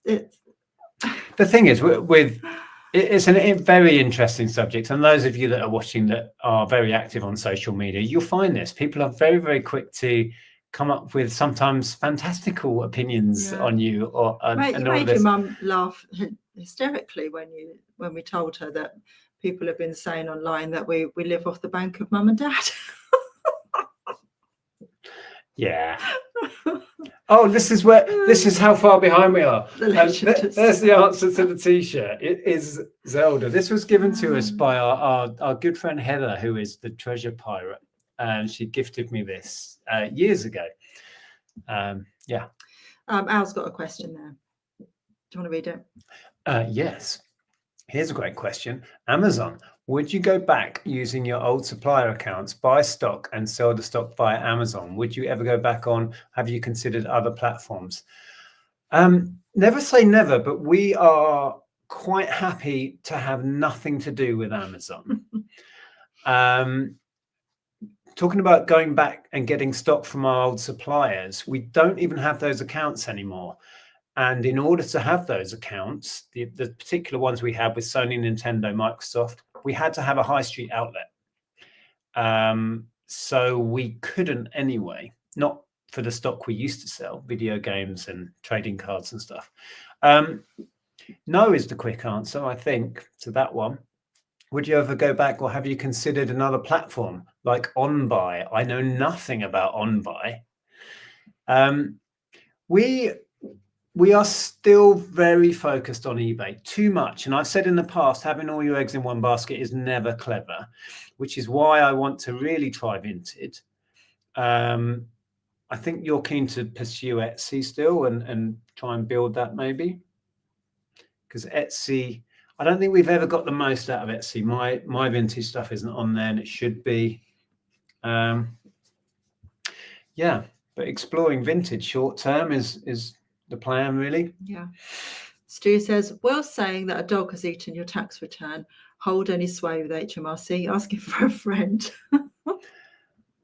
It's the thing is it's a very interesting subject, and those of you that are watching that are very active on social media, you'll find this. People are very, very quick to come up with sometimes fantastical opinions on you, or you made your mum laugh hysterically when we told her that people have been saying online that we live off the bank of mum and dad. Yeah. Oh, this is how far behind we are. There's the answer to the t-shirt. It is Zelda. This was given to us by our good friend Heather, who is the treasure pirate, and she gifted me this years ago. Yeah. Al's got a question there. Do you want to read it? Yes. Here's a great question. Amazon, would you go back using your old supplier accounts, buy stock and sell the stock via Amazon? Would you ever go back on? Have you considered other platforms? Never say never, but we are quite happy to have nothing to do with Amazon. Talking about going back and getting stock from our old suppliers, we don't even have those accounts anymore. And in order to have those accounts, the particular ones we had with Sony, Nintendo, Microsoft, we had to have a high street outlet. So we couldn't anyway, not for the stock we used to sell, video games and trading cards and stuff. No is the quick answer, I think, to that one. Would you ever go back, or have you considered another platform like OnBuy? I know nothing about OnBuy. We are still very focused on eBay, too much. And I've said in the past, having all your eggs in one basket is never clever, which is why I want to really try Vinted. I think you're keen to pursue Etsy still and try and build that maybe. Because Etsy, I don't think we've ever got the most out of Etsy. My vintage stuff isn't on there, and it should be. Yeah, but exploring vintage short term is the plan, really. Yeah. Stu says, well, saying that a dog has eaten your tax return, hold any sway with HMRC, asking for a friend.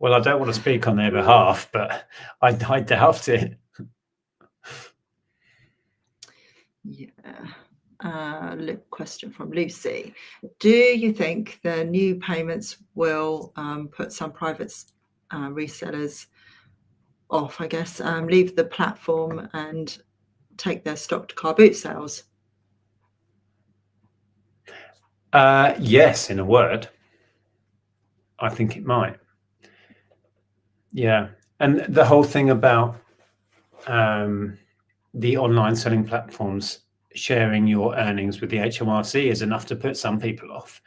Well, I don't want to speak on their behalf, but I doubt it. Yeah. Question from Lucy. Do you think the new payments will put some private resellers off, I guess, leave the platform and take their stock to car boot sales? Yes, in a word. I think it might. Yeah. And the whole thing about the online selling platforms sharing your earnings with the HMRC is enough to put some people off.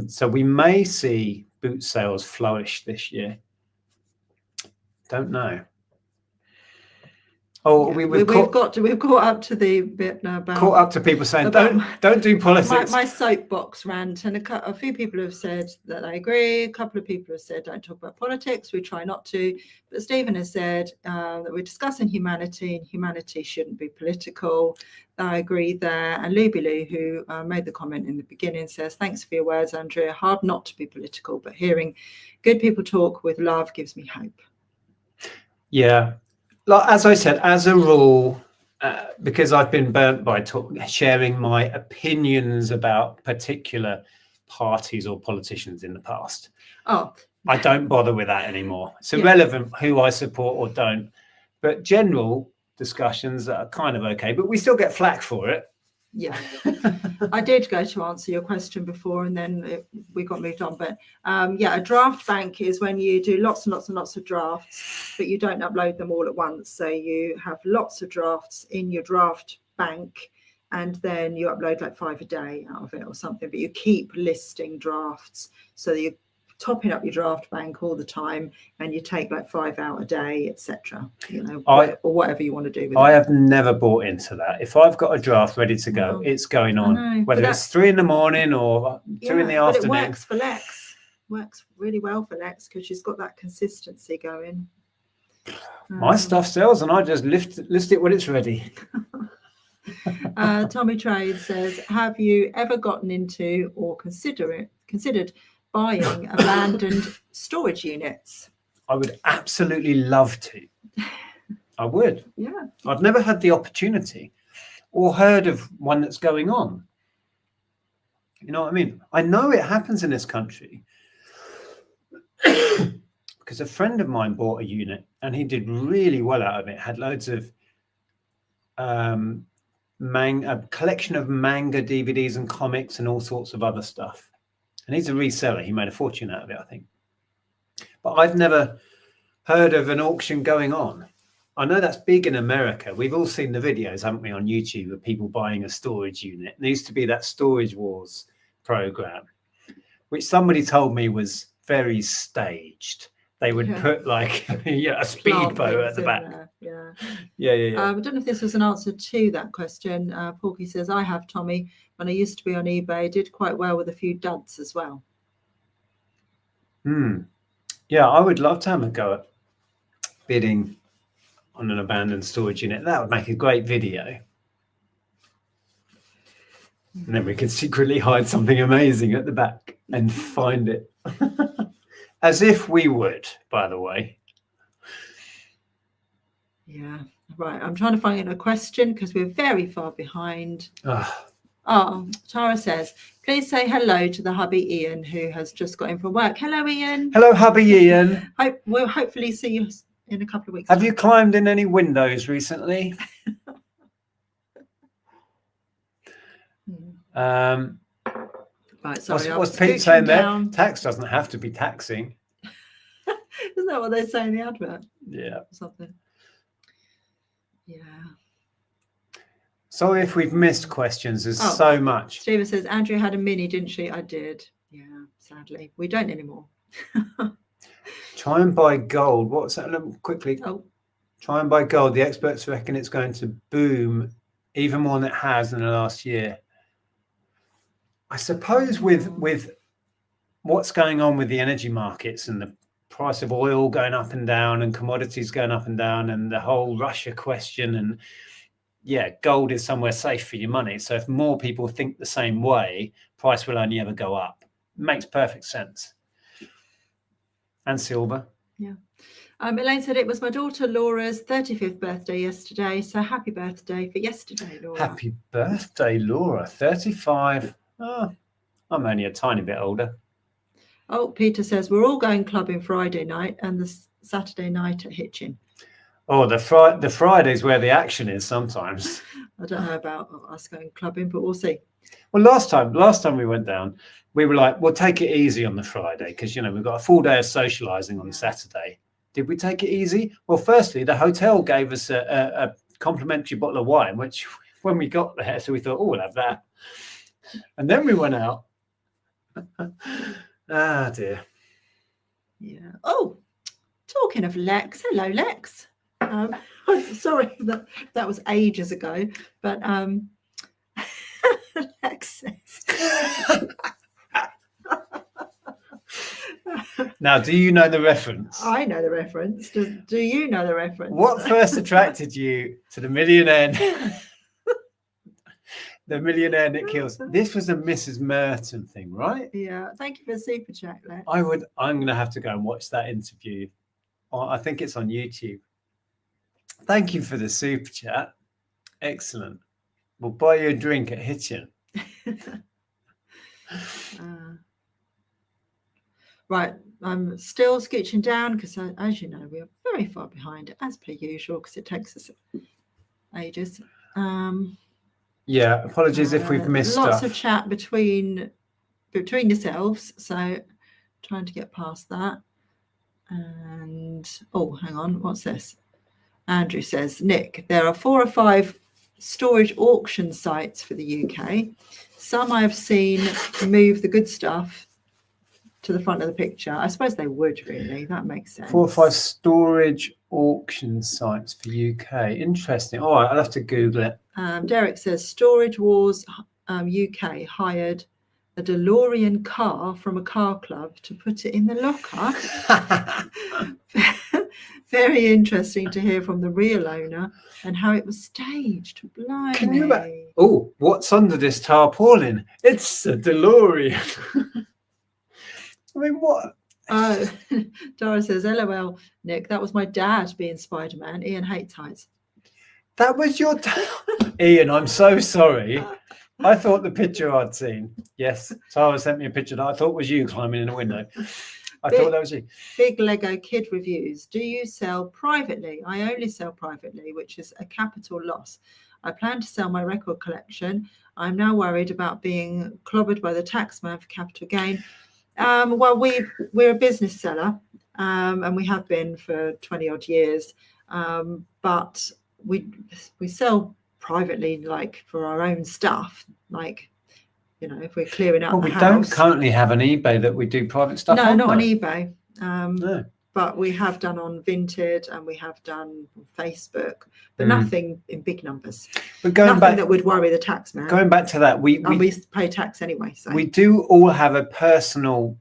So we may see boot sales flourish this year. Don't know. Oh, yeah. we've caught up to the bit now about caught up to people saying don't do politics. My soapbox rant, and a few people have said that I agree. A couple of people have said don't talk about politics. We try not to. But Stephen has said that we're discussing humanity, and humanity shouldn't be political. I agree there. And Lubilu, who made the comment in the beginning, says thanks for your words, Andrea. Hard not to be political, but hearing good people talk with love gives me hope. Yeah. Like, as I said, as a rule, because I've been burnt by sharing my opinions about particular parties or politicians in the past. Oh, I don't bother with that anymore. It's irrelevant who I support or don't. But general discussions are kind of okay, but we still get flack for it. Yeah, I did go to answer your question before, and then we got moved on. But yeah, a draft bank is when you do lots and lots and lots of drafts, but you don't upload them all at once. So you have lots of drafts in your draft bank, and then you upload like 5 a day out of it or something. But you keep listing drafts, so that you're topping up your draft bank all the time, and you take like 5 out a day, etc. You know, or whatever you want to do with I have never bought into that. If I've got a draft ready to go, it's going on, whether it's 3 in the morning or 2 in the afternoon. But it works for Lex. Works really well for Lex because she's got that consistency going. My stuff sells, and I just list it when it's ready. Tommy Trade says, have you ever gotten into or considered buying abandoned storage units? I would absolutely love to. I would. Yeah. I've never had the opportunity or heard of one that's going on. You know what I mean? I know it happens in this country because a friend of mine bought a unit and he did really well out of it. Had loads of a collection of manga DVDs and comics and all sorts of other stuff. And he's a reseller. He made a fortune out of it, I think. But I've never heard of an auction going on. I know that's big in America. We've all seen the videos, haven't we, on YouTube of people buying a storage unit. There used to be that Storage Wars program, which somebody told me was very staged. They would put like a speedboat at the back. Yeah. I don't know if this was an answer to that question. Porky says, I have, Tommy. When I used to be on eBay, did quite well with a few duds as well. Yeah, I would love to have a go at bidding on an abandoned storage unit. That would make a great video. And then we could secretly hide something amazing at the back and find it. As if we would, by the way. Yeah, right. I'm trying to find a question because we're very far behind. Tara says, please say hello to the hubby Ian, who has just got in from work. Hello, Ian. Hello, hubby Ian. We'll hopefully see you in a couple of weeks. Have you climbed in any windows recently? Right, sorry. What's Pete saying there? Tax doesn't have to be taxing. Isn't that what they say in the advert? Yeah. Something. Yeah. Sorry if we've missed questions. There's so much. Stephen says, Andrea had a Mini, didn't she? I did. Yeah, sadly. We don't anymore. Try and buy gold. What's that? Quickly. Try and buy gold. The experts reckon it's going to boom even more than it has in the last year. I suppose with what's going on with the energy markets and the price of oil going up and down and commodities going up and down and the whole Russia question, and gold is somewhere safe for your money. So if more people think the same way, price will only ever go up. Makes perfect sense. And silver. Yeah. Elaine said it was my daughter Laura's 35th birthday yesterday. So happy birthday for yesterday, Laura. Happy birthday, Laura. 35. Oh, I'm only a tiny bit older. Oh, Peter says we're all going clubbing Friday night and the Saturday night at Hitchin. Oh, the Friday's where the action is sometimes. I don't know about us going clubbing, but we'll see. Well, last time we went down, we were like, we'll take it easy on the Friday because, you know, we've got a full day of socialising on the Saturday. Did we take it easy? Well, firstly, the hotel gave us a complimentary bottle of wine, which when we got there, so we thought, oh, we'll have that. And then we went out. Ah, dear. Yeah. Oh, talking of Lex, hello, Lex. Sorry, that was ages ago, but Lex says. Now, do you know the reference? I know the reference. Do you know the reference? What first attracted you to the millionaire? The millionaire Nick Hills. This was a Mrs. Merton thing, right? Yeah. Thank you for the super chat, Lex. I'm going to have to go and watch that interview. I think it's on YouTube. Thank you for the super chat. Excellent. We'll buy you a drink at Hitchin. Right. I'm still scooching down because, as you know, we are very far behind, as per usual, because it takes us ages. Yeah, apologies if we've missed lots stuff. of chat between yourselves, so trying to get past that. And oh, hang on, what's this? Andrew says, Nick, there are 4 or 5 storage auction sites for the UK. Some I have seen move the good stuff to the front of the picture. I suppose they would, really. That makes sense. 4 or 5 storage auction sites for UK. Interesting. All right, I'll have to Google it. Derek says Storage Wars UK hired a DeLorean car from a car club to put it in the locker. Very interesting to hear from the real owner and how it was staged. Blimey. Oh, what's under this tarpaulin? It's a DeLorean. I mean, what? Oh, Dara says, LOL, Nick, that was my dad being Spider-Man. Ian hates heights. That was your dad? Ian, I'm so sorry. I thought the picture I'd seen. Yes, Tara sent me a picture that I thought was you climbing in a window. I thought that was you. Big Lego Kid Reviews. Do you sell privately? I only sell privately, which is a capital loss. I plan to sell my record collection. I'm now worried about being clobbered by the taxman for capital gain. Well, we're a business seller, and we have been for 20 odd years. But we sell privately, like for our own stuff, like, you know, if we're clearing out the house. We don't currently have an eBay that we do private stuff on. No, not on eBay. No. But we have done on Vinted and we have done on Facebook, but nothing in big numbers. But going back, that would worry the tax man. Going back to that, we pay tax anyway. So we do all have a personal.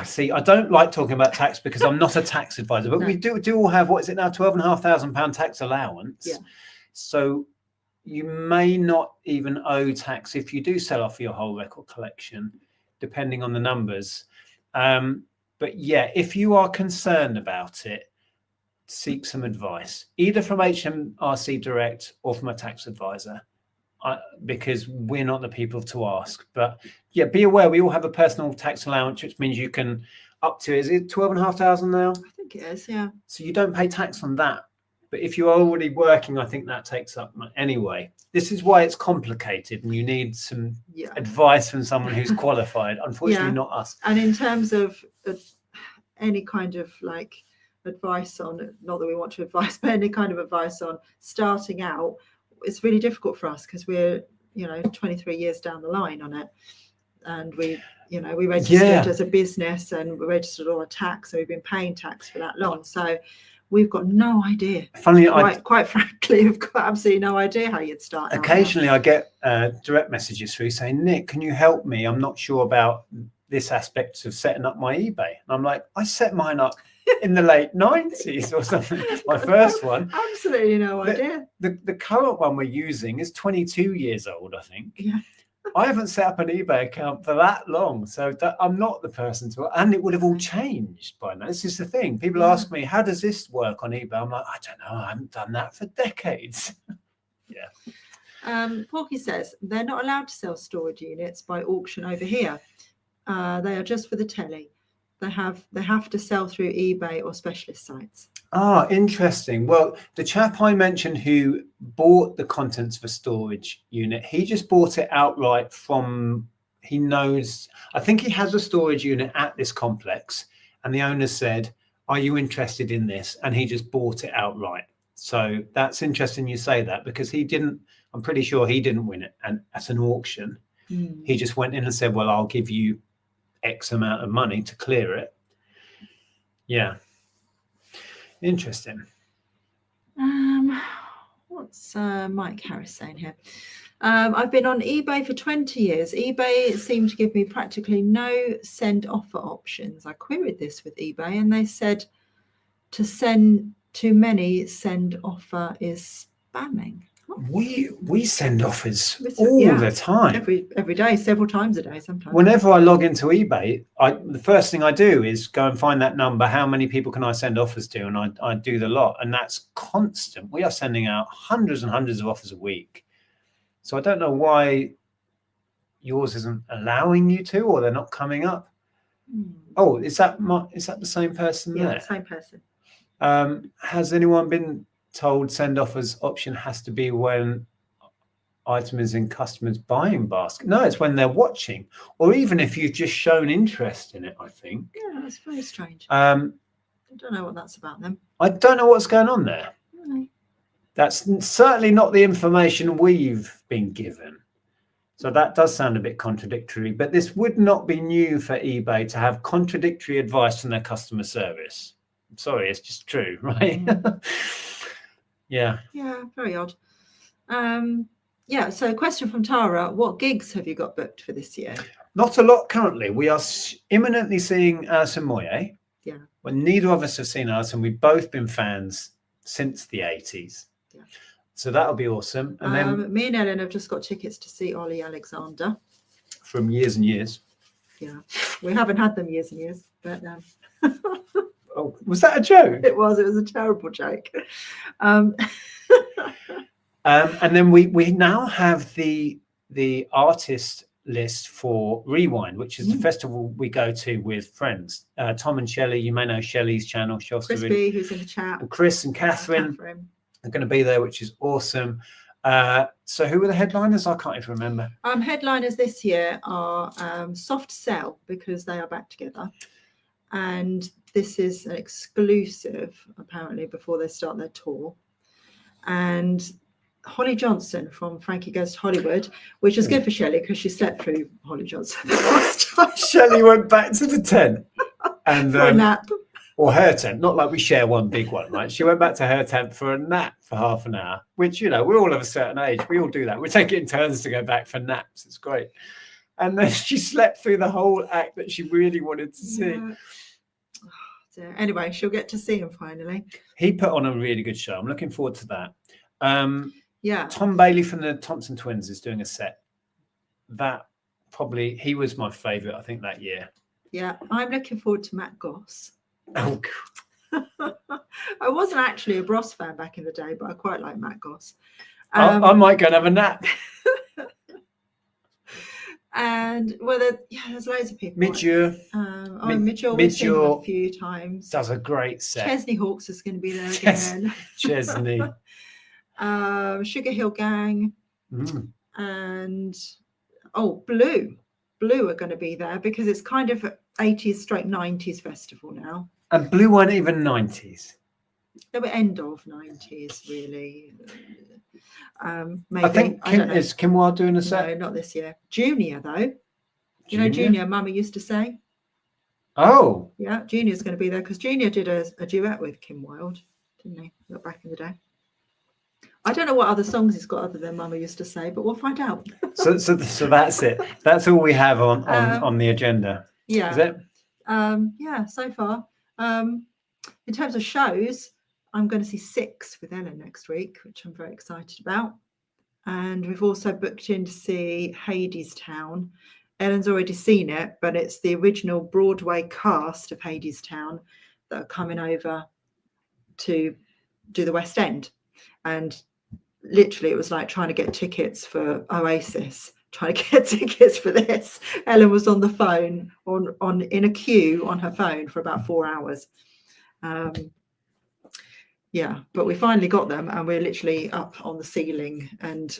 See, I don't like talking about tax because I'm not a tax advisor, but we do all have, what is it now, £12,500 tax allowance. Yeah. So you may not even owe tax if you do sell off your whole record collection, depending on the numbers. But yeah, if you are concerned about it, seek some advice, either from HMRC Direct or from a tax advisor, because we're not the people to ask. But yeah, be aware we all have a personal tax allowance, which means you can up to, is it 12,500 now? I think it is, yeah. So you don't pay tax on that. But if you're already working, I think that takes up anyway. This is why it's complicated and you need some advice from someone who's qualified. Unfortunately, not us. And in terms of any kind of like advice on, not that we want to advise, but any kind of advice on starting out, it's really difficult for us because we're, 23 years down the line on it. And we registered as a business and we registered all our tax. So we've been paying tax for that long. So we've got no idea. Quite frankly, we've got absolutely no idea how you'd start. Occasionally I get direct messages through saying, Nick, can you help me? I'm not sure about this aspect of setting up my eBay. And I'm like, I set mine up in the late 90s or something. My first one. Absolutely no idea. The current one we're using is 22 years old, I think. Yeah. I haven't set up an eBay account for that long, so I'm not the person to, and it would have all changed by now. This is the thing. People ask me, how does this work on eBay? I'm like, I don't know. I haven't done that for decades. Porky says, they're not allowed to sell storage units by auction over here. They are just for the telly. They have to sell through eBay or specialist sites. Ah, interesting. Well, the chap I mentioned who bought the contents for storage unit, he just bought it outright from, he knows, I think he has a storage unit at this complex, and the owner said, are you interested in this? And he just bought it outright. So that's interesting you say that, because he didn't, I'm pretty sure he didn't win it at an auction. He just went in and said, well, I'll give you X amount of money to clear it. Yeah. Interesting. What's Mike Harris saying here? I've been on eBay for 20 years. eBay seemed to give me practically no send offer options. I queried this with eBay and they said to send too many send offer is spamming. We send offers all the time. Every day, several times a day sometimes. Whenever I log into eBay, the first thing I do is go and find that number. How many people can I send offers to? And I do the lot. And that's constant. We are sending out hundreds and hundreds of offers a week. So I don't know why yours isn't allowing you to, or they're not coming up. Oh, is that the same person there? Yeah, same person. Has anyone been told send offers option has to be when item is in customers buying basket? No, it's when they're watching, or even if you've just shown interest in it, I think. Yeah, that's very strange. I don't know what that's about then. I don't know what's going on there. No. That's certainly not the information we've been given. So that does sound a bit contradictory, but this would not be new for eBay to have contradictory advice from their customer service. I'm sorry, it's just true, right? Yeah, very odd. So a question from Tara: what gigs have you got booked for this year? Not a lot currently. We are imminently seeing Alison Moyet. Yeah. Well, neither of us have seen Alison. We've both been fans since the 80s. Yeah. So that'll be awesome. And then me and Ellen have just got tickets to see Ollie Alexander. From years and years. Yeah. We haven't had them years and years, but Oh, was that a joke? It was a terrible joke. And then we now have the artist list for Rewind, which is the festival we go to with friends. Tom and Shelley, you may know Shelley's channel, Crispy, who's in the chat. And Chris and Catherine are going to be there, which is awesome. So who were the headliners? I can't even remember. Headliners this year are Soft Cell, because they are back together. And this is an exclusive, apparently, before they start their tour. And Holly Johnson from Frankie Goes to Hollywood, which is good for Shelley because she slept through Holly Johnson the last time. Shelley went back to the tent and for a nap. Or her tent, not like we share one big one, right? She went back to her tent for a nap for half an hour, which, we're all of a certain age. We all do that. We take it in turns to go back for naps. It's great. And then she slept through the whole act that she really wanted to see. Yeah. Anyway, she'll get to see him finally. He put on a really good show. I'm looking forward to that. Yeah. Tom Bailey from the Thompson Twins is doing a set. He was my favourite, I think, that year. Yeah, I'm looking forward to Matt Goss. Oh, God. I wasn't actually a Bros fan back in the day, but I quite like Matt Goss. I might go and have a nap. And there's loads of people. Midge-Ure. We've seen him a few times. Does a great set. Chesney Hawkes is going to be there again. Chesney. Sugar Hill Gang. And Blue. Blue are going to be there because it's kind of 80s / 90s festival now. And Blue weren't even 90s. They were end of 90s, really. Maybe. I think is Kim Wilde doing a set? No, not this year. Junior, though. You know Junior, Mama used to say? Oh. Yeah, Junior's going to be there because Junior did a duet with Kim Wilde, didn't he? Back in the day. I don't know what other songs he's got other than Mama used to say, but we'll find out. So that's it. That's all we have on the agenda. Yeah. Is it? Yeah, so far. In terms of shows, I'm going to see 6 with Ellen next week, which I'm very excited about. And we've also booked in to see Hadestown. Ellen's already seen it, but it's the original Broadway cast of Hadestown that are coming over to do the West End. And literally, it was like trying to get tickets for Oasis trying to get tickets for this. Ellen was on the phone in a queue on her phone for about 4 hours. Yeah, but we finally got them, and we're literally up on the ceiling. And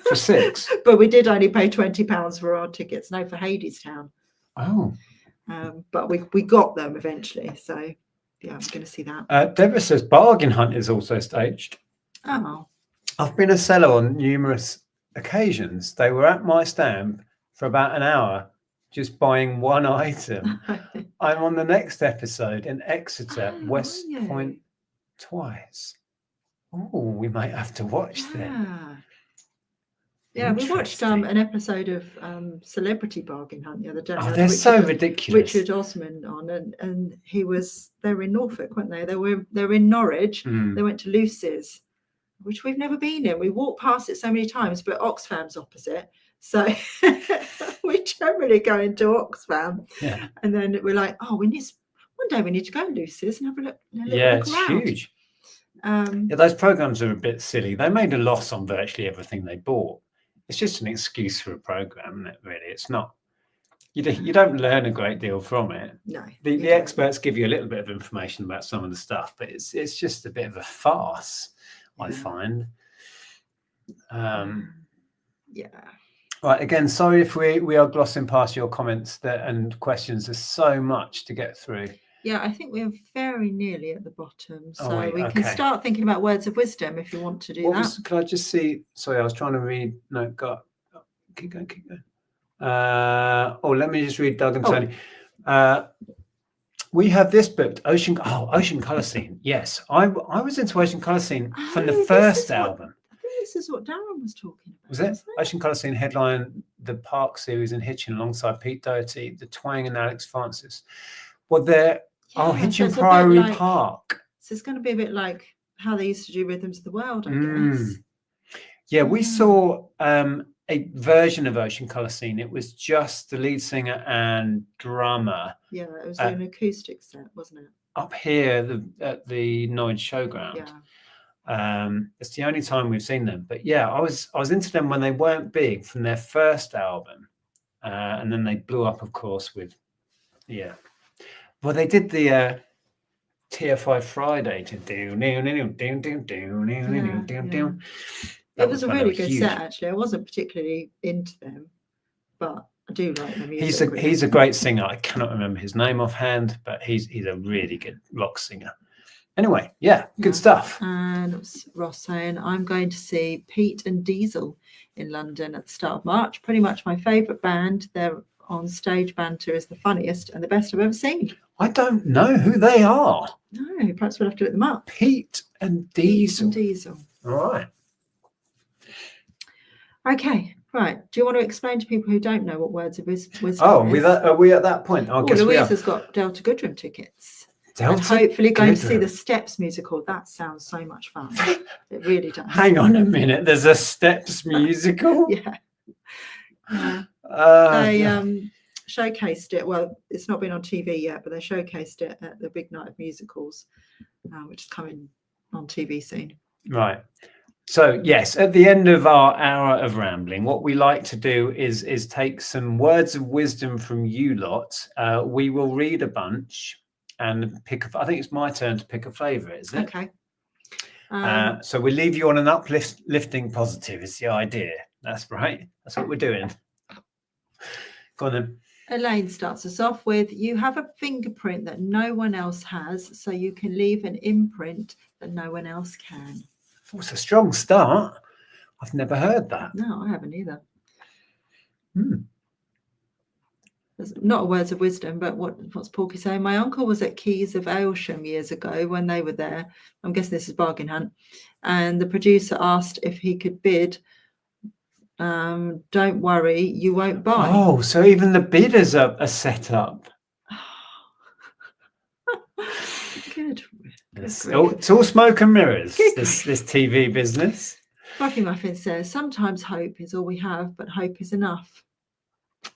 for 6, but we did only pay £20 for our tickets. No, for Hadestown. Oh. But we got them eventually. So yeah, I'm going to see that. Deborah says Bargain Hunt is also staged. Oh. I've been a seller on numerous occasions. They were at my stand for about an hour, just buying one item. I'm on the next episode in Exeter, West Point twice. Oh, we might have to watch them. Yeah, we watched an episode of Celebrity Bargain Hunt the other day. Oh, they're so ridiculous. Richard Osman on, and they were in Norfolk, weren't they? They were in Norwich. They went to Lucy's, which we've never been in. We walked past it so many times, but Oxfam's opposite. So we generally go into Oxfam. Yeah. And then we're like, oh, one day we need to go to Lucy's and have a look. It's huge. Those programs are a bit silly. They made a loss on virtually everything they bought. It's just an excuse for a program, isn't it? Really, it's not. You don't learn a great deal from it. No. The experts give you a little bit of information about some of the stuff, but it's just a bit of a farce, I find. Yeah. Right. Again, sorry if we are glossing past your comments and questions. There's so much to get through. Yeah, I think we're very nearly at the bottom. So we can start thinking about words of wisdom if you want to do that. Can I just see? Sorry, I was trying to read. No, keep going. Let me just read Doug and Tony. We have this booked, Ocean Colour Scene. Yes, I was into Ocean Colour Scene from the first album. I think this is what Darren was talking about. Was it? Ocean Colour Scene headline the Park series in Hitchin alongside Pete Doherty, the Twang and Alex Francis. Well, Hitchin Priory Park. So it's going to be a bit like how they used to do Rhythms of the World, I guess. Yeah, we saw a version of Ocean Colour Scene. It was just the lead singer and drummer. Yeah, it was an acoustic set, wasn't it? Up here at the Norwich Showground. Yeah. It's the only time we've seen them. But yeah, I was into them when they weren't big from their first album. And then they blew up, of course, with Well, they did the TFI Friday to do. It was a really good set, actually. I wasn't particularly into them, but I do like the music. He's a great singer. I cannot remember his name offhand, but he's a really good rock singer. Anyway, good stuff. And Ross saying, I'm going to see Pete and Diesel in London at the start of March. Pretty much my favourite band. Their on-stage banter is the funniest and the best I've ever seen. I don't know who they are. No, perhaps we'll have to look them up. Pete and Diesel. All right. Okay, right. Do you want to explain to people who don't know what words of wisdom is? Are we at that point? Louise has got Delta Goodrem tickets. And hopefully going to see the Steps musical. That sounds so much fun. It really does. Hang on a minute. There's a Steps musical? Yeah. They showcased it. Well, it's not been on TV yet, but they showcased it at the Big Night of Musicals, which is coming on TV soon. Right. So, yes, at the end of our hour of rambling, what we like to do is take some words of wisdom from you lot. We will read a bunch and pick. I think it's my turn to pick a favourite, is it? Okay. So we leave you on an uplifting positive. Is the idea? That's right. That's what we're doing. Go on then. Elaine starts us off with, you have a fingerprint that no one else has, so you can leave an imprint that no one else can. Oh, it's a strong start. I've never heard that. No, I haven't either. There's not a words of wisdom, but what's Porky saying? My uncle was at Keys of Aylsham years ago when they were there. I'm guessing this is Bargain Hunt. And the producer asked if he could bid. Don't worry, you won't buy. Oh, so even the bidders are set up. Good. It's all smoke and mirrors, this TV business. Buffy Muffin says, sometimes hope is all we have, but hope is enough.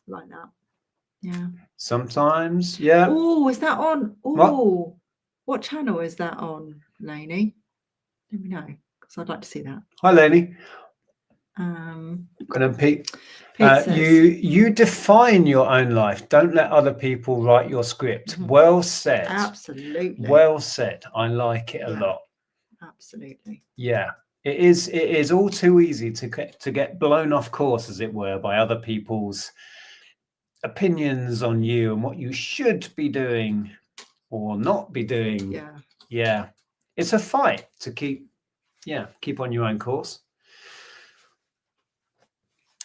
Like that. Yeah. Sometimes, yeah. Oh, is that on? Oh, what channel is that on, Lainey? Let me know, because I'd like to see that. Hi, Lainey. Good on, Pete. You define your own life. Don't let other people write your script. Well said. Absolutely. Well said. I like it a lot. Absolutely. Yeah. It is all too easy to get blown off course, as it were, by other people's opinions on you and what you should be doing or not be doing. Yeah. It's a fight to keep on your own course.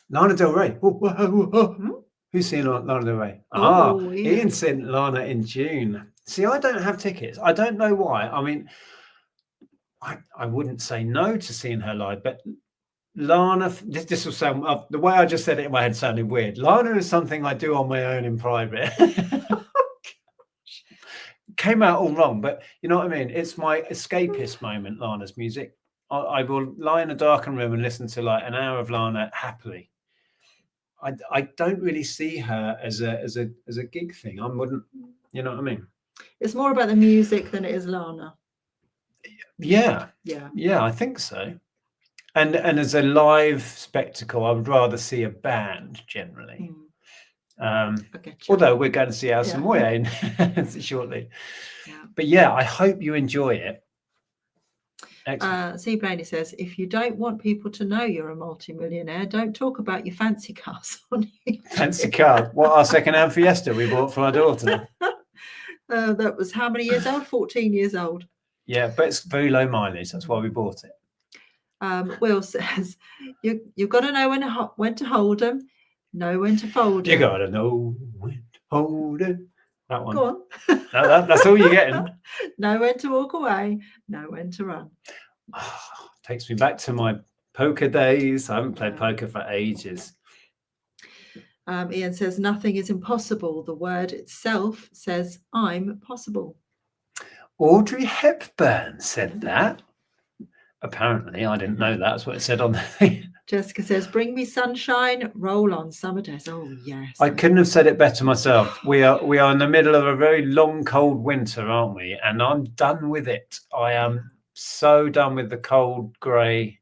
Lana Del Rey. Who's seeing Lana Del Rey? Ian's seen Lana in June. See, I don't have tickets. I don't know why. I mean, I wouldn't say no to seeing her live, but Lana, this will sound, the way I just said it in my head sounded weird. Lana is something I do on my own in private. Came out all wrong, but you know what I mean? It's my escapist moment, Lana's music. I will lie in a darkened room and listen to like an hour of Lana happily. I don't really see her as a gig thing. I wouldn't, you know what I mean? It's more about the music than it is Lana. Yeah, I think so. And as a live spectacle, I would rather see a band generally. Although we're going to see Alison Moyer shortly. But yeah, I hope you enjoy it. C. Blaney says, if you don't want people to know you're a multi-millionaire, don't talk about your fancy cars on YouTube. Fancy car? What, our second-hand Fiesta we bought for our daughter? That was how many years old? 14 years old. Yeah, but it's very low mileage. That's why we bought it. Will says, you've got to know when to hold them, know when to fold them. You got to know when to hold them. That one. Go on. No, that's all you're getting. Know when to walk away, know when to run. Takes me back to my poker days. I haven't played poker for ages. Ian says, nothing is impossible. The word itself says, I'm possible. Audrey Hepburn said that. Apparently, I didn't know that's what it said on the thing. Jessica says, bring me sunshine, roll on summer days. Oh, yes. I couldn't have said it better myself. We are in the middle of a very long, cold winter, aren't we? And I'm done with it. I am so done with the cold, grey.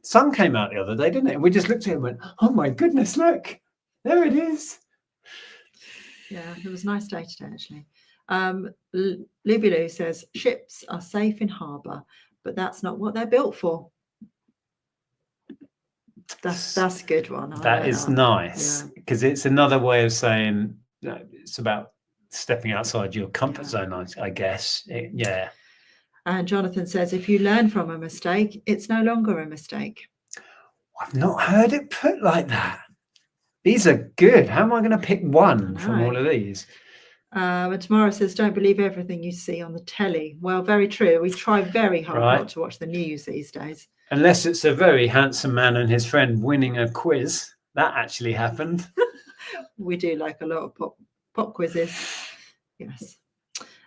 Sun came out the other day, didn't it? And we just looked at it and went, oh, my goodness, look. There it is. Yeah, it was a nice day today, actually. Lubilu says, ships are safe in harbour, but that's not what they're built for. That's a good one. That is nice, because it's another way of saying it's about stepping outside your comfort zone, I guess. Yeah. And Jonathan says, if you learn from a mistake, it's no longer a mistake. I've not heard it put like that. These are good. How am I going to pick one from all of these? And Tamara says, don't believe everything you see on the telly. Well, very true. We try very hard not to watch the news these days. Unless it's a very handsome man and his friend winning a quiz. That actually happened. We do like a lot of pop quizzes. Yes.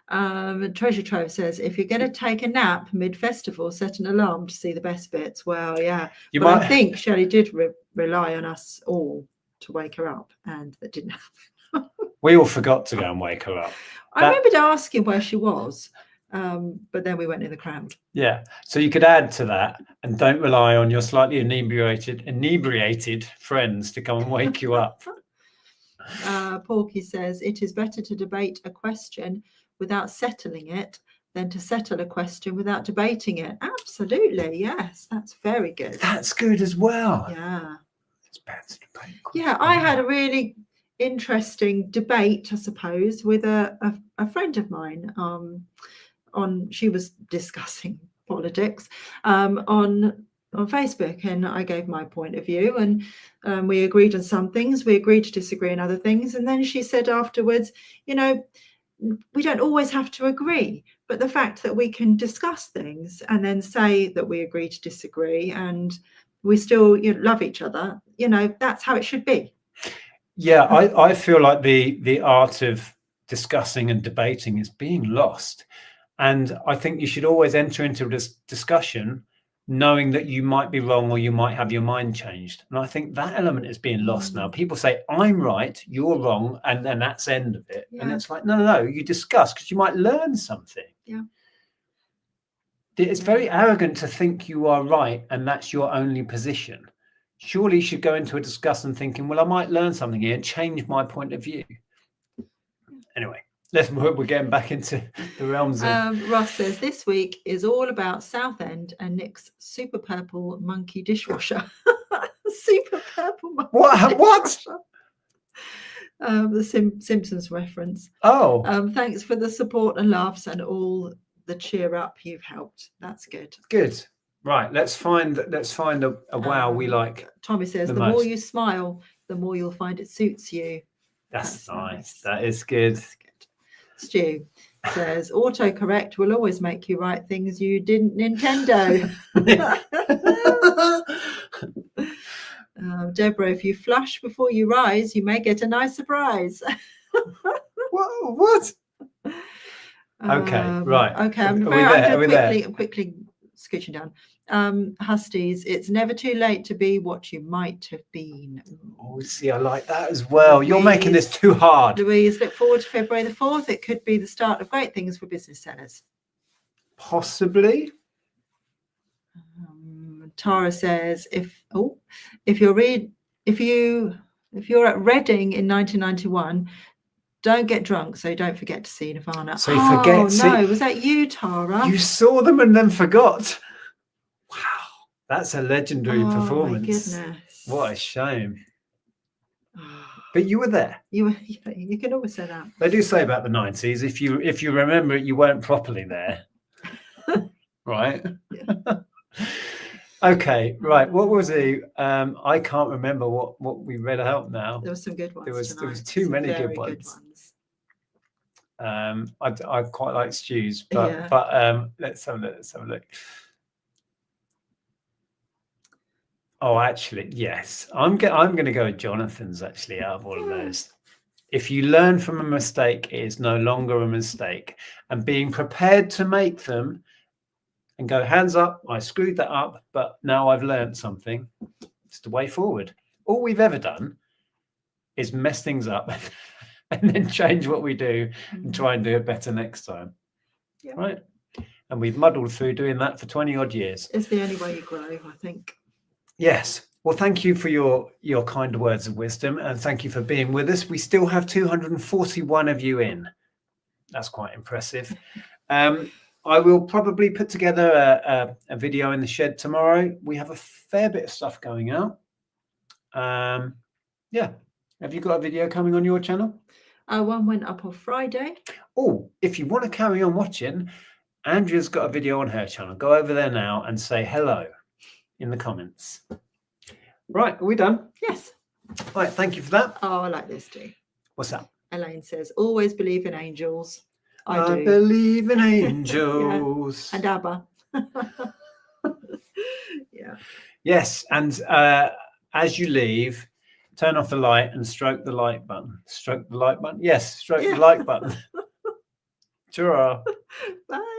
Treasure Trove says, if you're going to take a nap mid-festival, set an alarm to see the best bits. Well, yeah. I think Shelley did rely on us all to wake her up, and that didn't happen. We all forgot to go and wake her up. I remembered asking where she was, but then we went in the crowd. Yeah, so you could add to that, and don't rely on your slightly inebriated friends to come and wake you up. Porky says, it is better to debate a question without settling it than to settle a question without debating it. Absolutely, yes, that's very good. That's good as well. Yeah. It's better to debate. Yeah, I had a really interesting debate, I suppose, with a friend of mine. She was discussing politics on Facebook, and I gave my point of view, and we agreed on some things, we agreed to disagree on other things, and then she said afterwards, you know, we don't always have to agree, but the fact that we can discuss things and then say that we agree to disagree and we still love each other, that's how it should be. Yeah, I feel like the art of discussing and debating is being lost. And I think you should always enter into this discussion knowing that you might be wrong or you might have your mind changed. And I think that element is being lost now. People say, I'm right, you're wrong, and then that's the end of it. Yeah. And it's like, no, you discuss because you might learn something. Yeah. It's very arrogant to think you are right and that's your only position. surely you should go into a discussion thinking, well, I might learn something here and change my point of view. Anyway, we're getting back into the realms of... Ross says, this week is all about Southend and Nick's super purple monkey dishwasher. Super purple monkey What? The Simpsons reference. Oh. Thanks for the support and laughs and all the cheer up you've helped. That's good. Good. Right. Let's find a wow we like. Tommy says, the more you smile, the more you'll find it suits you. That's nice. That is good. That's good. Stu says, autocorrect will always make you write things you didn't Nintendo. Deborah, if you flush before you rise, you may get a nice surprise. What? Okay, right. Okay, I'm quickly scooching down. Husties, it's never too late to be what you might have been. Oh, see, I like that as well. Louise, you're making this too hard. Louise, look forward to February the 4th. It could be the start of great things for business sellers. Possibly. Tara says, if you're at Reading in 1991, don't get drunk, so don't forget to see Nirvana. So you forget. No, was that you, Tara? You saw them and then forgot. Wow, that's a legendary performance. My goodness, what a shame. But you were there. You can always say that. They do say about the 90s, if you remember it, you weren't properly there. Right? Yeah. Okay, right. What was it? I can't remember what we read out now. There were some good ones. There was too many good ones. I quite like Stu's, but let's have a look. Oh, actually, yes. I'm going to go with Jonathan's actually out of all of those. If you learn from a mistake, it is no longer a mistake, and being prepared to make them. And go, hands up, I screwed that up, but now I've learned something. It's the way forward. All we've ever done is mess things up and then change what we do and try and do it better next time. Yeah. Right? And we've muddled through doing that for 20 odd years. It's the only way you grow, I think. Yes. Well, thank you for your kind words of wisdom, and thank you for being with us. We still have 241 of you in. That's quite impressive. I will probably put together a video in the shed tomorrow. We have a fair bit of stuff going out. Yeah. Have you got a video coming on your channel? One went up on Friday. Oh, if you want to carry on watching, Andrea's got a video on her channel. Go over there now and say hello in the comments. Right, are we done? Yes. Right, thank you for that. Oh, I like this too. What's that? Elaine says, always believe in angels. I do. Believe in angels. Yeah. And ABBA. Yeah. Yes, and as you leave, turn off the light and stroke the like button. Stroke the like button? Yes, stroke the like button. Ta-ra. Bye.